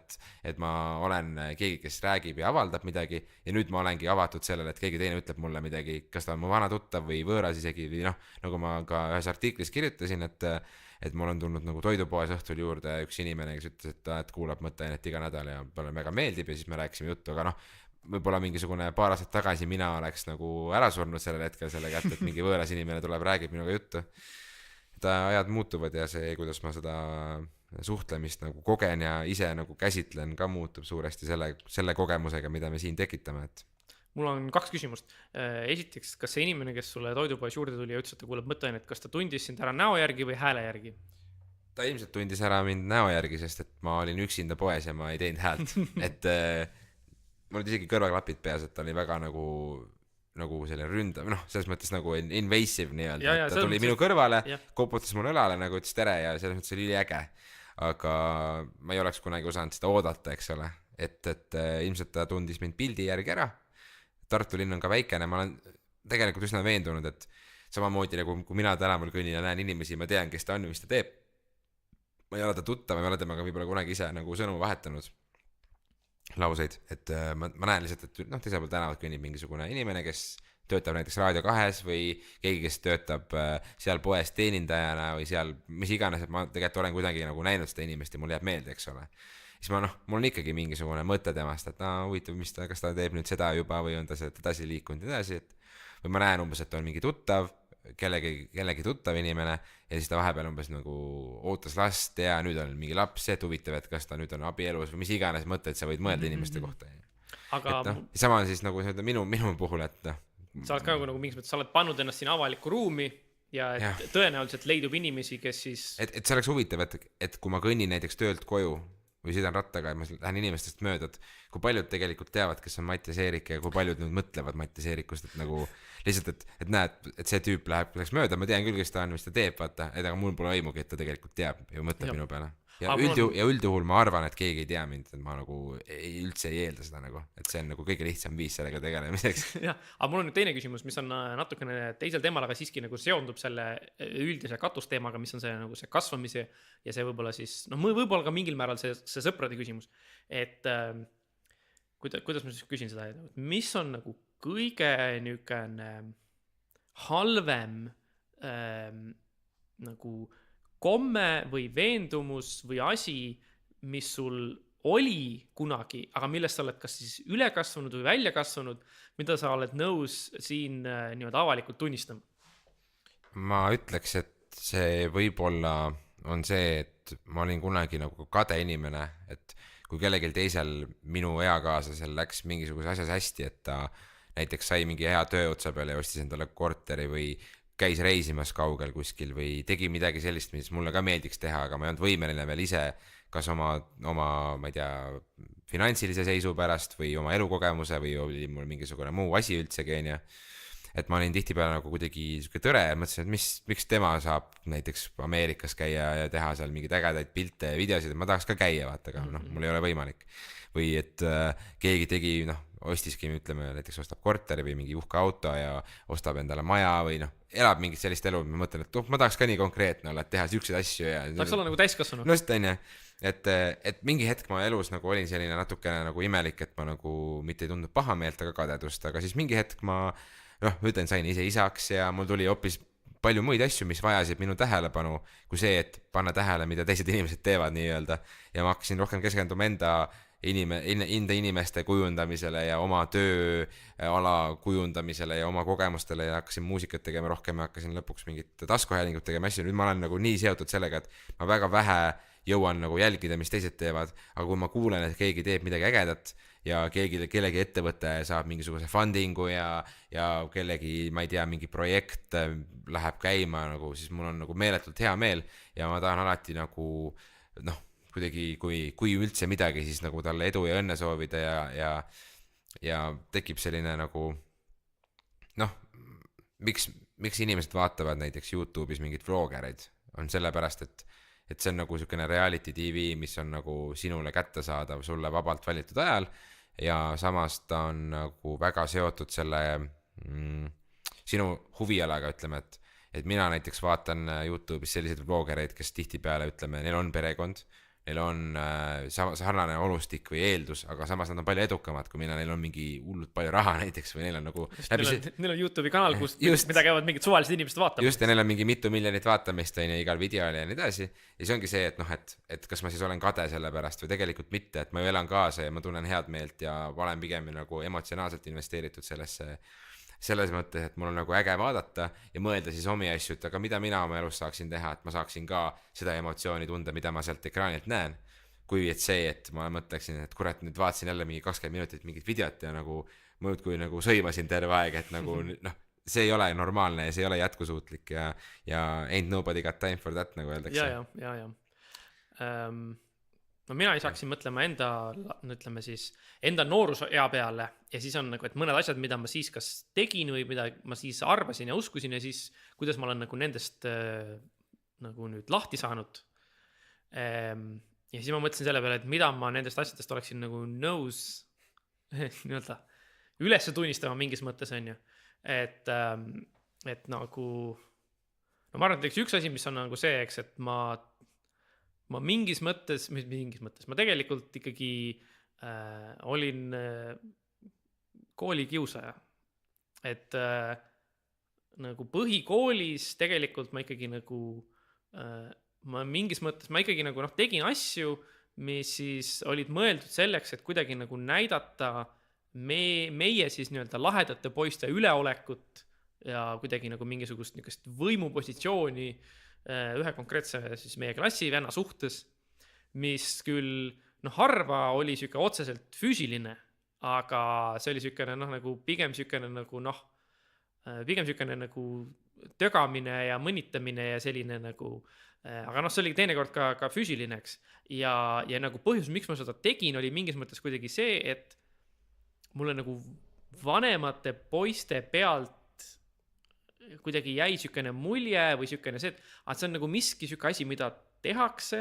et ma olen keegi, kes räägib ja avaldab midagi ja nüüd ma olengi avatud sellele, et keegi teine ütleb mulle midagi, kas ta on mu vana tuttav või võõras isegi või noh, nagu ma ka ühes artiklis kirjutasin, et mul on tulnud nagu toidupoes õhtul juurde üks inimene, kes ütles, et kuulab mõtteainet iga nädal ja talle väga meeldib ja siis me rääkisime juttu, aga noh, võib-olla mingisugune paar aastat tagasi mina oleks nagu ära surnud sellel hetkel selle kätte, et mingi võõras inimene tuleb, räägib minuga juttu. et ajad muutuvad ja see, kuidas ma seda suhtlemist nagu kogen ja ise nagu käsitlen ka muutub suuresti selle kogemusega, mida me siin tekitame, et mul on 2 küsimust. Esiteks, kas see inimene, kes sulle toidupoes juurde tuli ja ütles, et ta kuuleb mõtteainet, kas ta tundis sind ära näo järgi või hääle järgi? Ta ilmselt tundis ära mind näo järgi, sest et ma olin üksinda poes ja ma ei teinud häält. et mul olid isegi kõrvaklapid peas, et ta oli väga nagu selline ründav, noh, selles mõttes nagu invasive nii-öelda. Ta tuli minu kõrvale, koputas mul õlale, nagu ütles tere ja selles mõttes oli üliäge. Aga ma ei oleks kunagi osanud seda oodata, eks ole. Et ilmselt ta tundis mind pildi järgi ära. Tartu linn on ka väikene, ma olen tegelikult üsna veendunud, et samamoodi nagu kui mina tänaval kõnnin ja näen inimesi, ma tean, kes ta on ja mis ta teeb. Ma ei ole ta tuttav, ma ei ole temaga võib-olla kunagi ise nagu sõnu vahetanud lauseid, et ma näen lihtsalt, et noh, teisel pool tänavat kõnnib mingisugune inimene, kes töötab näiteks Raadio 2 või keegi, kes töötab seal poes teenindajana või seal mis iganes, et ma tegelikult olen kuidagi nagu näinud seda inimest ja mul jääb meelde, eks ole. Siis mul on ikkagi mingisugune mõte temast, et huvitav, kas ta teeb nüüd seda juba või on ta sealt edasi liikunud edasi, et või ma näen umbes, et on mingi tuttav, kellegi tuttav inimene ja siis ta vahepeal umbes nagu ootas last ja nüüd on mingi laps, et huvitav, et kas ta nüüd on abielus või mis iganes mõtted sa võid mõelda inimeste kohta. Aga sama on siis nagu minu puhul, et sa oled ka nagu mingis mõttes, sa oled pannud ennast siin avalikku ruumi ja tõenäoliselt leidub inimesi, kes siis et see oleks huvitav, et kui ma kõnnin näiteks töölt koju või sõidan rattaga ja ma lähen inimestest mööda, et kui paljud tegelikult teavad, kes on Mattias Eerik ja kui paljud nüüd mõtlevad Mattias Eerikust, et nagu lihtsalt, et näed, et see tüüp läheks mööda, ma tean küll, kes ta on, mis ta teeb, vaata, et aga mul pole aimugi, et ta tegelikult teab ja mõtleb minu peale. Ja üldjuhul ma arvan, et keegi ei tea mind, et ma nagu üldse ei eelda seda nagu, et see on nagu kõige lihtsam viis sellega tegelemiseks. Jah, aga mul on nüüd teine küsimus, mis on natukene teisel teemal, aga siiski nagu seondub selle üldise katusteemaga, mis on see nagu see kasvamise ja see võib-olla siis, noh, võib-olla ka mingil määral see sõprade küsimus, et kuidas ma siis küsin seda, mis on nagu kõige niisugune halvem nagu komme või veendumus või asi, mis sul oli kunagi, aga millest sa oled kas siis üle kasvanud või välja kasvanud, mida sa oled nõus siin niimoodi avalikult tunnistama? Ma ütleks, et see võib-olla on see, et ma olin kunagi nagu kade inimene, et kui kellelgi teisel minu eakaaslasel läks mingisuguse asjas hästi, et ta näiteks sai mingi hea töö otsa peale ja ostis endale korteri või käis reisimas kaugel kuskil või tegi midagi sellist, mis mulle ka meeldiks teha, aga ma ei olnud võimeline veel ise kas oma, ma ei tea, finantsilise seisu pärast või oma elukogemuse või oli mul mingisugune muu asi üldsegi, onju. Et ma olin tihtipeale nagu kuidagi siuke tõre ja mõtlesin, et miks tema saab näiteks Ameerikas käia ja teha seal mingeid ägedaid pilte ja videosid, et ma tahaks ka käia, vaata, aga mul ei ole võimalik. Või et keegi tegi, ostiski, ütleme, näiteks ostab korteri või mingi uhke auto ja ostab endale maja või elab mingit sellist elu, ma mõtlen, et ma tahaks ka nii konkreetne olla, et teha siukseid asju ja tahaks olla nagu täiskasvanu. No just on ju, et mingi hetk ma elus nagu olin selline natukene nagu imelik, et ma nagu mitte ei tundnud pahameelt, aga kadedust, aga siis mingi hetk ma ütlen, sain ise isaks ja mul tuli hoopis palju muid asju, mis vajasid minu tähelepanu kui see, et panna tähele, mida teised inimesed teevad nii-öelda ja ma hakkasin rohkem keskenduma enda inimeste kujundamisele ja oma tööala kujundamisele ja oma kogemustele ja hakkasin muusikat tegema rohkem ja hakkasin lõpuks mingit taskuhäälingut tegema asju. Nüüd ma olen nagu nii seotud sellega, et ma väga vähe jõuan nagu jälgida, mis teised teevad, aga kui ma kuulen, et keegi teeb midagi ägedat ja kellegi ettevõte saab mingisuguse fundingu ja kellegi, ma ei tea, mingi projekt läheb käima, nagu, siis mul on nagu meeletult hea meel ja ma tahan alati nagu kuidagi, kui üldse midagi, siis nagu talle edu ja õnne soovida ja ja tekib selline nagu noh, miks inimesed vaatavad näiteks YouTube'is mingeid vloggereid, on sellepärast, et see on nagu niisugune reality TV, mis on nagu sinule kättesaadav sulle vabalt valitud ajal ja samas ta on nagu väga seotud selle sinu huvialaga, ütleme, et mina näiteks vaatan YouTube'is selliseid vloggereid, kes tihtipeale, ütleme, neil on perekond, neil on sarnane olustik või eeldus, aga samas nad on palju edukamad kui mina, neil on mingi hullult palju raha näiteks või neil on nagu neil on YouTube'i kanal, mida käivad mingid suvalised inimesed vaatama. Just, ja neil on mingi mitu miljonit vaatamist on igal videol ja nii edasi. Ja see ongi see, et noh, et kas ma siis olen kade selle pärast või tegelikult mitte, et ma ju elan kaasa ja ma tunnen head meelt ja olen pigem nagu emotsionaalselt investeeritud selles mõttes, et mul on nagu äge vaadata ja mõelda siis omi asju, et aga mida mina oma elus saaksin teha, et ma saaksin ka seda emotsiooni tunda, mida ma sealt ekraanilt näen. Kui et see, et ma mõtleksin, et kurat, nüüd vaatasin jälle mingi 20 minutit mingit videot ja nagu mõõdkui nagu sõimasin terve aeg, et nagu noh, see ei ole normaalne ja see ei ole jätkusuutlik ja ain't nobody got time for that, nagu öeldakse. Ja. No mina saaksin mõtlema enda noorusea peale ja siis on nagu, et mõned asjad, mida ma siis kas tegin või mida ma siis arvasin ja uskusin ja siis kuidas ma olen nagu nendest nagu nüüd lahti saanud. Ja siis ma mõtlesin selle peale, et mida ma nendest asjadest oleksin nagu nõus nii-öelda üles tunnistama mingis mõttes on ju. Et nagu no ma arvan, et üks asi, mis on nagu see, eks, et ma mingis mõttes, ma tegelikult ikkagi olin koolikiusaja. Et nagu põhikoolis tegelikult ma ikkagi nagu ma mingis mõttes, ma ikkagi nagu tegin asju, mis siis olid mõeldud selleks, et kuidagi nagu näidata meie siis nii-öelda lahedate poiste üleolekut ja kuidagi nagu mingisugust niisugust võimupositsiooni ühe konkreetse siis meie klassivenna suhtes, mis küll harva oli siuke otseselt füüsiline, aga see oli siukene nagu pigem siukene nagu tögamine ja mõnitamine ja selline nagu, aga see oli teinekord ka füüsiline, eks. Ja nagu põhjus, miks ma seda tegin, oli mingis mõttes kuidagi see, et mulle nagu vanemate poiste pealt kuidagi jäi siukene mulje või siukene see, et see on nagu miski siuke asi, mida tehakse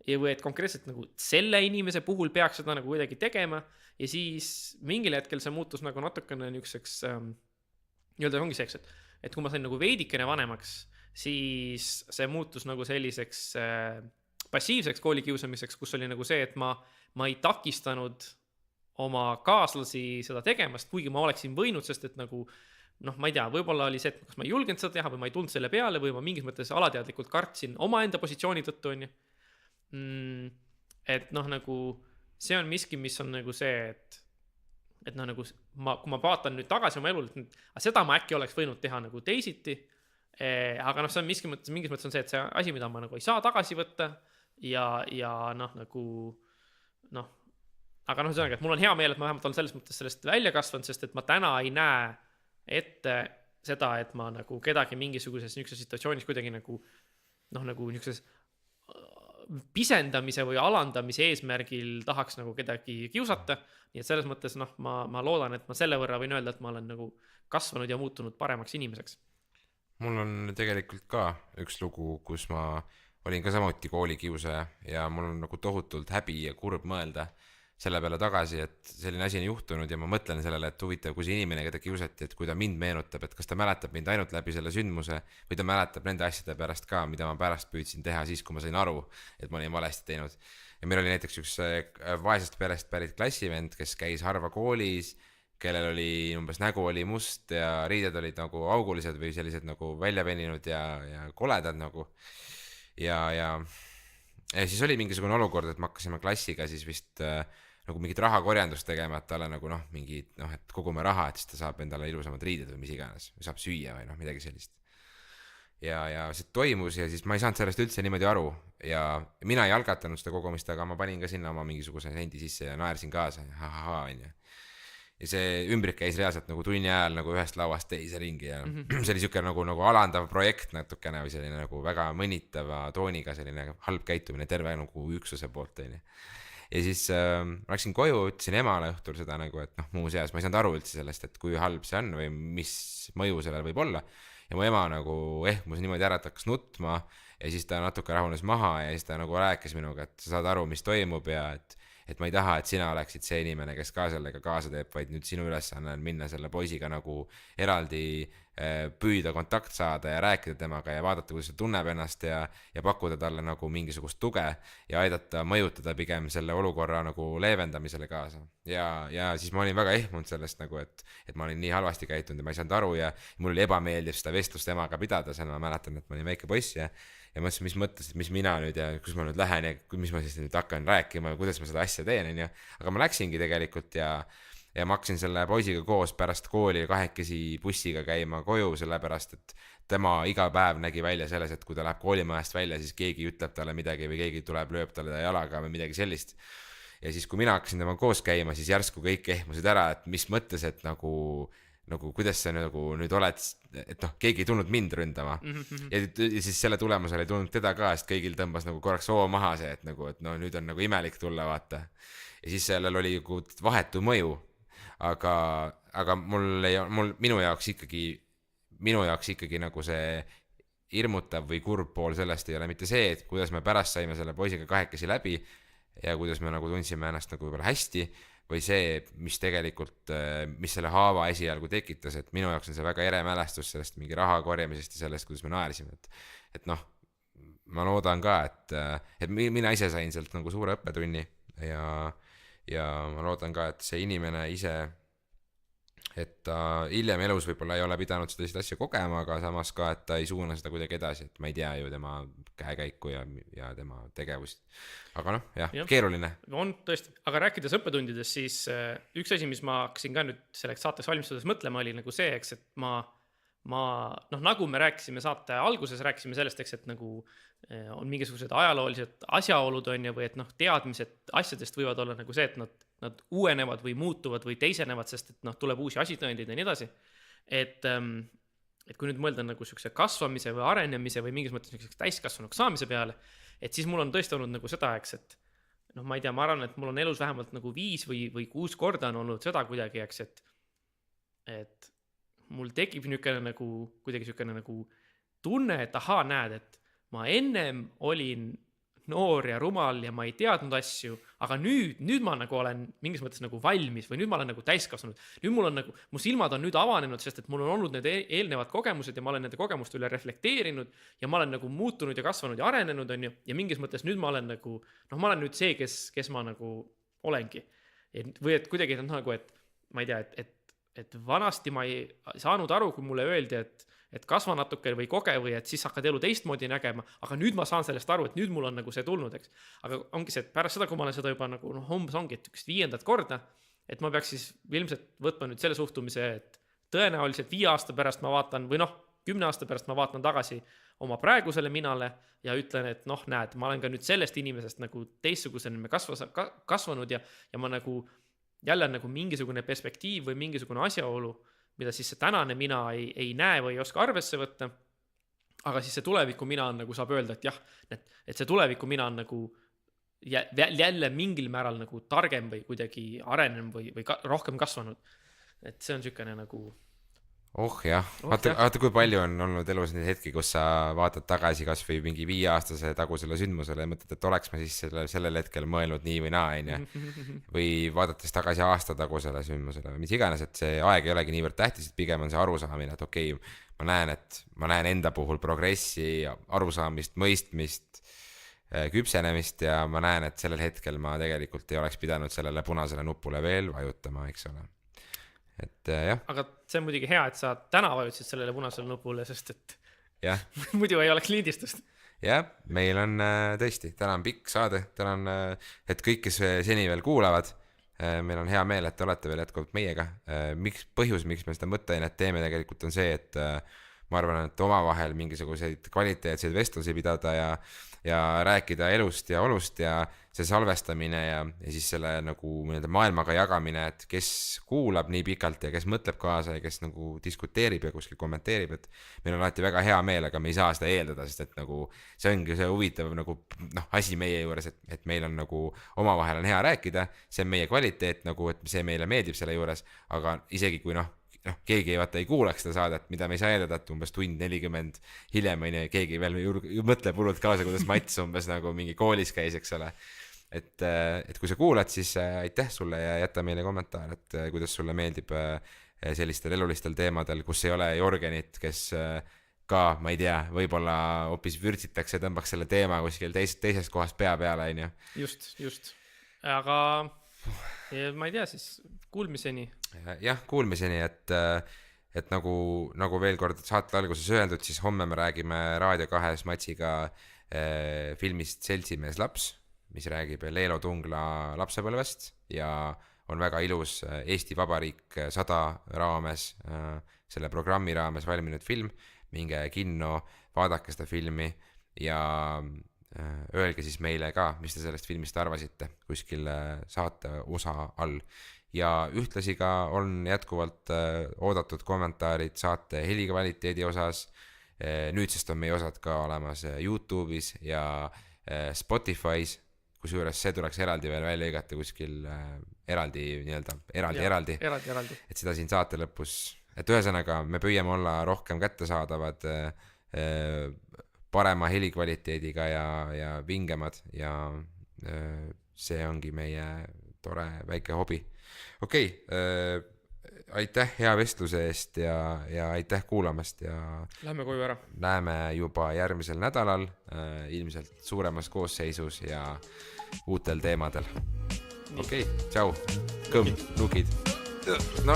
ja või et konkreetselt nagu selle inimese puhul peaks seda nagu kuidagi tegema ja siis mingil hetkel see muutus nagu natukene niisuguseks nii-öelda ongi see, et kui ma sain nagu veidikene vanemaks, siis see muutus nagu selliseks passiivseks koolikiusamiseks, kus oli nagu see, et ma ei takistanud oma kaaslasi seda tegemast, kuigi ma oleksin võinud, sest et nagu ma ei tea, võib-olla oli see, et kas ma ei julgenud seda teha või ma ei tulnud selle peale või ma mingis mõttes alateadlikult kartsin omaenda positsiooni tõttu, on ju. Et nagu see on miski, mis on nagu see, et nagu kui ma vaatan nüüd tagasi oma elul, et seda ma äkki oleks võinud teha nagu teisiti, aga see on mingis mõttes on see, et see asi, mida ma nagu ei saa tagasi võtta ja nagu aga see on, et mul on hea meel, et ma vähemalt olen selles mõttes sellest välja kasvanud, sest et ma täna ei näe ette seda, et ma nagu kedagi mingisuguses niisuguses situatsioonis kuidagi nagu niisuguses pisendamise või alandamise eesmärgil tahaks nagu kedagi kiusata. Nii et selles mõttes ma loodan, et ma selle võrra võin öelda, et ma olen nagu kasvanud ja muutunud paremaks inimeseks. Mul on tegelikult ka üks lugu, kus ma olin ka samuti koolikiusaja ja mul on nagu tohutult häbi ja kurb mõelda selle peale tagasi, et selline asi on juhtunud ja ma mõtlen sellele, et huvitav, kui see inimene, keda kiusati, et kui ta mind meenutab, et kas ta mäletab mind ainult läbi selle sündmuse või ta mäletab nende asjade pärast ka, mida ma pärast püüdsin teha siis, kui ma sain aru, et ma olin valesti teinud. Ja meil oli näiteks üks vaesest perest pärit klassivend, kes käis harva koolis, kellel oli umbes nägu oli must ja riided olid nagu augulised või sellised nagu välja veninud ja koledad nagu. Ja siis oli mingisugune olukord, et me hakkasime klassiga siis vist nagu mingit rahakorjandust tegema, et talle nagu et kogume raha, et siis ta saab endale ilusamad riided või mis iganes, või saab süüa või midagi sellist. Ja see toimus ja siis ma ei saanud sellest üldse niimoodi aru ja mina ei algatanud seda kogumist, aga ma panin ka sinna oma mingisuguse sendi sisse ja naersin kaasa ja on ju. Ja see ümbrik käis reaalselt nagu tunni ajal nagu ühest lauast teise ringi ja see oli siuke nagu alandav projekt natukene või selline nagu väga mõnitava tooniga selline halb käitumine terve nagu üksuse poolt, on ju. ja siis ma läksin koju, ütlesin emale õhtul seda nagu, et noh, muuseas ma ei saanud aru üldse sellest, et kui halb see on või mis mõju sellel võib olla. Ja mu ema nagu ehmus niimoodi ära, et hakkas nutma ja siis ta natuke rahunes maha ja siis ta nagu rääkis minuga, et sa saad aru, mis toimub ja et ma ei taha, et sina oleksid see inimene, kes ka sellega kaasa teeb, vaid nüüd sinu ülesanne on minna selle poisiga nagu eraldi püüda kontakt saada ja rääkida temaga ja vaadata, kuidas ta tunneb ennast ja pakkuda talle nagu mingisugust tuge ja aidata mõjutada pigem selle olukorra nagu leevendamisele kaasa. Ja siis ma olin väga ehmunud sellest nagu, et ma olin nii halvasti käitunud ja ma ei saanud aru ja mul oli ebameeldiv seda vestlust emaga pidada, seal ma mäletan, et ma olin väike poiss ja mõtlesin, mis mõttes, et mis mina nüüd ja kus ma nüüd lähen ja mis ma siis nüüd hakkan rääkima ja kuidas ma seda asja teen, onju. Aga ma läksingi tegelikult ja ma hakkasin selle poisiga koos pärast kooli kahekesi bussiga käima koju, sellepärast et tema iga päev nägi välja selles, et kui ta läheb koolimajast välja, siis keegi ütleb talle midagi või keegi tuleb, lööb talle jalaga või midagi sellist. Ja siis, kui mina hakkasin tema koos käima, siis järsku kõik ehmusid ära, et mis mõttes, et nagu kuidas sa nagu nüüd oled, et noh, keegi ei tulnud mind ründama ja siis selle tulemusel ei tulnud teda ka, sest kõigil tõmbas nagu korraks hoo maha see, et nagu, et no nüüd on nagu imelik tulla, vaata. Ja siis sellel oli nagu vahetu mõju, aga minu jaoks ikkagi nagu see hirmutav või kurb pool sellest ei ole mitte see, et kuidas me pärast saime selle poisiga kahekesi läbi ja kuidas me nagu tundsime ennast nagu võib-olla hästi, või see, mis tegelikult, mis selle haava esialgu tekitas, et minu jaoks on see väga ere mälestus sellest mingi raha korjamisest ja sellest, kuidas me naersime, et noh, ma loodan ka, et mina ise sain sealt nagu suure õppetunni ja ma loodan ka, et see inimene ise, et ta hiljem elus võib-olla ei ole pidanud selliseid asju kogema, aga samas ka, et ta ei suuna seda kuidagi edasi, et ma ei tea ju tema käekäiku ja tema tegevust. Aga noh, jah, keeruline. On tõesti, aga rääkides õppetundidest, siis üks asi, mis ma hakkasin ka nüüd selleks saates valmistudes mõtlema, oli nagu see, eks, et ma noh, nagu me rääkisime saate alguses, rääkisime sellest, eks, et nagu on mingisugused ajaloolised asjaolud on ja või et noh, teadmised asjadest võivad olla nagu see, et nad uuenevad või muutuvad või teisenevad, sest et noh, tuleb uusi asitõendeid ja nii edasi. Et kui nüüd mõelda nagu sükse kasvamise või arenemise või mingis mõttes täiskasvanuks saamise peale, et siis mul on tõesti olnud nagu seda, eks, et noh, ma ei tea, ma arvan, et mul on elus vähemalt nagu 5 või 6 korda on olnud seda kuidagi, eks, et mul tekib niisugune nagu kuidagi niisugune nagu tunne, et ahaa, näed, et ma ennem olin noor ja rumal ja ma ei teadnud asju, aga nüüd ma nagu olen mingis mõttes nagu valmis või nüüd ma olen nagu täiskasvanud. Nüüd mul on nagu, mu silmad on nüüd avanenud, sest et mul on olnud need eelnevad kogemused ja ma olen nende kogemuste üle reflekteerinud ja ma olen nagu muutunud ja kasvanud ja arenenud, on ju, ja mingis mõttes nüüd ma olen nagu, noh, ma olen nüüd see, kes ma nagu olengi. Või et kuidagi nagu, et ma ei tea, et vanasti ma ei saanud aru, kui mulle öeldi, et kasva natuke või koge või et siis hakkad elu teistmoodi nägema, aga nüüd ma saan sellest aru, et nüüd mul on nagu see tulnud, eks. Aga ongi see, et pärast seda, kui ma olen seda juba nagu, noh, umbes ongi, et 5. korda, et ma peaks siis ilmselt võtma nüüd selle suhtumise, et tõenäoliselt 5 aasta pärast ma vaatan, või noh, 10 aasta pärast ma vaatan tagasi oma praegusele minale ja ütlen, et noh, näed, ma olen ka nüüd sellest inimesest nagu teistsugusena kasvanud ja ma nagu jälle nagu mingisugune perspektiiv või mingisugune asjaolu, mida siis see tänane mina ei näe või ei oska arvesse võtta, aga siis see tuleviku mina on nagu saab öelda, et jah, et see tuleviku mina on nagu jälle mingil määral nagu targem või kuidagi arenem või rohkem kasvanud. Et see on niisugune nagu jah, vaata kui palju on olnud elus neid hetki, kus sa vaatad tagasi kas või mingi 5-aastase tagusele sündmusele ja mõtled, et oleks ma siis sellel hetkel mõelnud nii või naa, või vaadates tagasi aasta tagusele sündmusele või mis iganes, et see aeg ei olegi niivõrd tähtis, et pigem on see arusaamine, et okei, ma näen enda puhul progressi, arusaamist, mõistmist, küpsenemist ja ma näen, et sellel hetkel ma tegelikult ei oleks pidanud sellele punasele nupule veel vajutama, eks ole. Et jah. Aga see on muidugi hea, et sa täna vajutasid sellele punasele nupule, sest et muidu ei oleks lindistust. Jah, meil on tõesti, täna on pikk saade, täna on, et kõik, kes seni veel kuulavad, meil on hea meel, et te olete veel jätkuvalt meiega. Põhjus, miks me seda mõtteainet teeme tegelikult on see, et ma arvan, et omavahel mingisuguseid kvaliteetseid vestlusi pidada ja rääkida elust ja olust ja see salvestamine ja siis selle nagu maailmaga jagamine, et kes kuulab nii pikalt ja kes mõtleb kaasa ja kes nagu diskuteerib ja kuskil kommenteerib, et meil on alati väga hea meel, aga me ei saa seda eeldada, sest et nagu see ongi see huvitav nagu asi meie juures, et meil on nagu omavahel on hea rääkida, see on meie kvaliteet nagu, et see meile meeldib selle juures, aga isegi kui keegi ei kuulaks seda saadet, mida me ei saa eeldada, et umbes tund 40 hiljem keegi veel mõtleb hullult kaasa, kuidas Mats umbes nagu mingi koolis käis, eks ole. Et kui sa kuulad, siis aitäh sulle ja jäta meile kommentaar, et kuidas sulle meeldib sellistel elulistel teemadel, kus ei ole Jorgenit, kes ka, ma ei tea, võib-olla hoopis vürtsitakse ja tõmbaks selle teema kuskil teisest kohast pea peale, on ju. Just. Aga ma ei tea, siis kuulmiseni. Jah, kuulmiseni, et nagu veel kord saate alguses öeldud, siis homme me räägime Raadio 2 Matsiga filmist Seltsimees laps, mis räägib Leelo Tungla lapsepõlvest ja on väga ilus Eesti Vabariik 100 raames, selle programmi raames valminud film. Minge kinno, vaadake seda filmi ja öelge siis meile ka, mis te sellest filmist arvasite kuskil saate osa all. Ja ühtlasi ka on jätkuvalt oodatud kommentaarid saate helikvaliteedi osas. Nüüdsest on meie osad ka olemas YouTube'is ja Spotify's, kusjuures see tuleks eraldi veel välja lõigata kuskil eraldi. Et seda siin saate lõpus, et ühesõnaga me püüame olla rohkem kättesaadavad, parema helikvaliteediga ja vingemad ja see ongi meie tore väike hobi. Okei, aitäh hea vestluse eest ja aitäh kuulamast ja lähme koju ära. Näeme juba järgmisel nädalal, ilmselt suuremas koosseisus ja uutel teemadel. Okei, tšau, kõmm, nukid. No.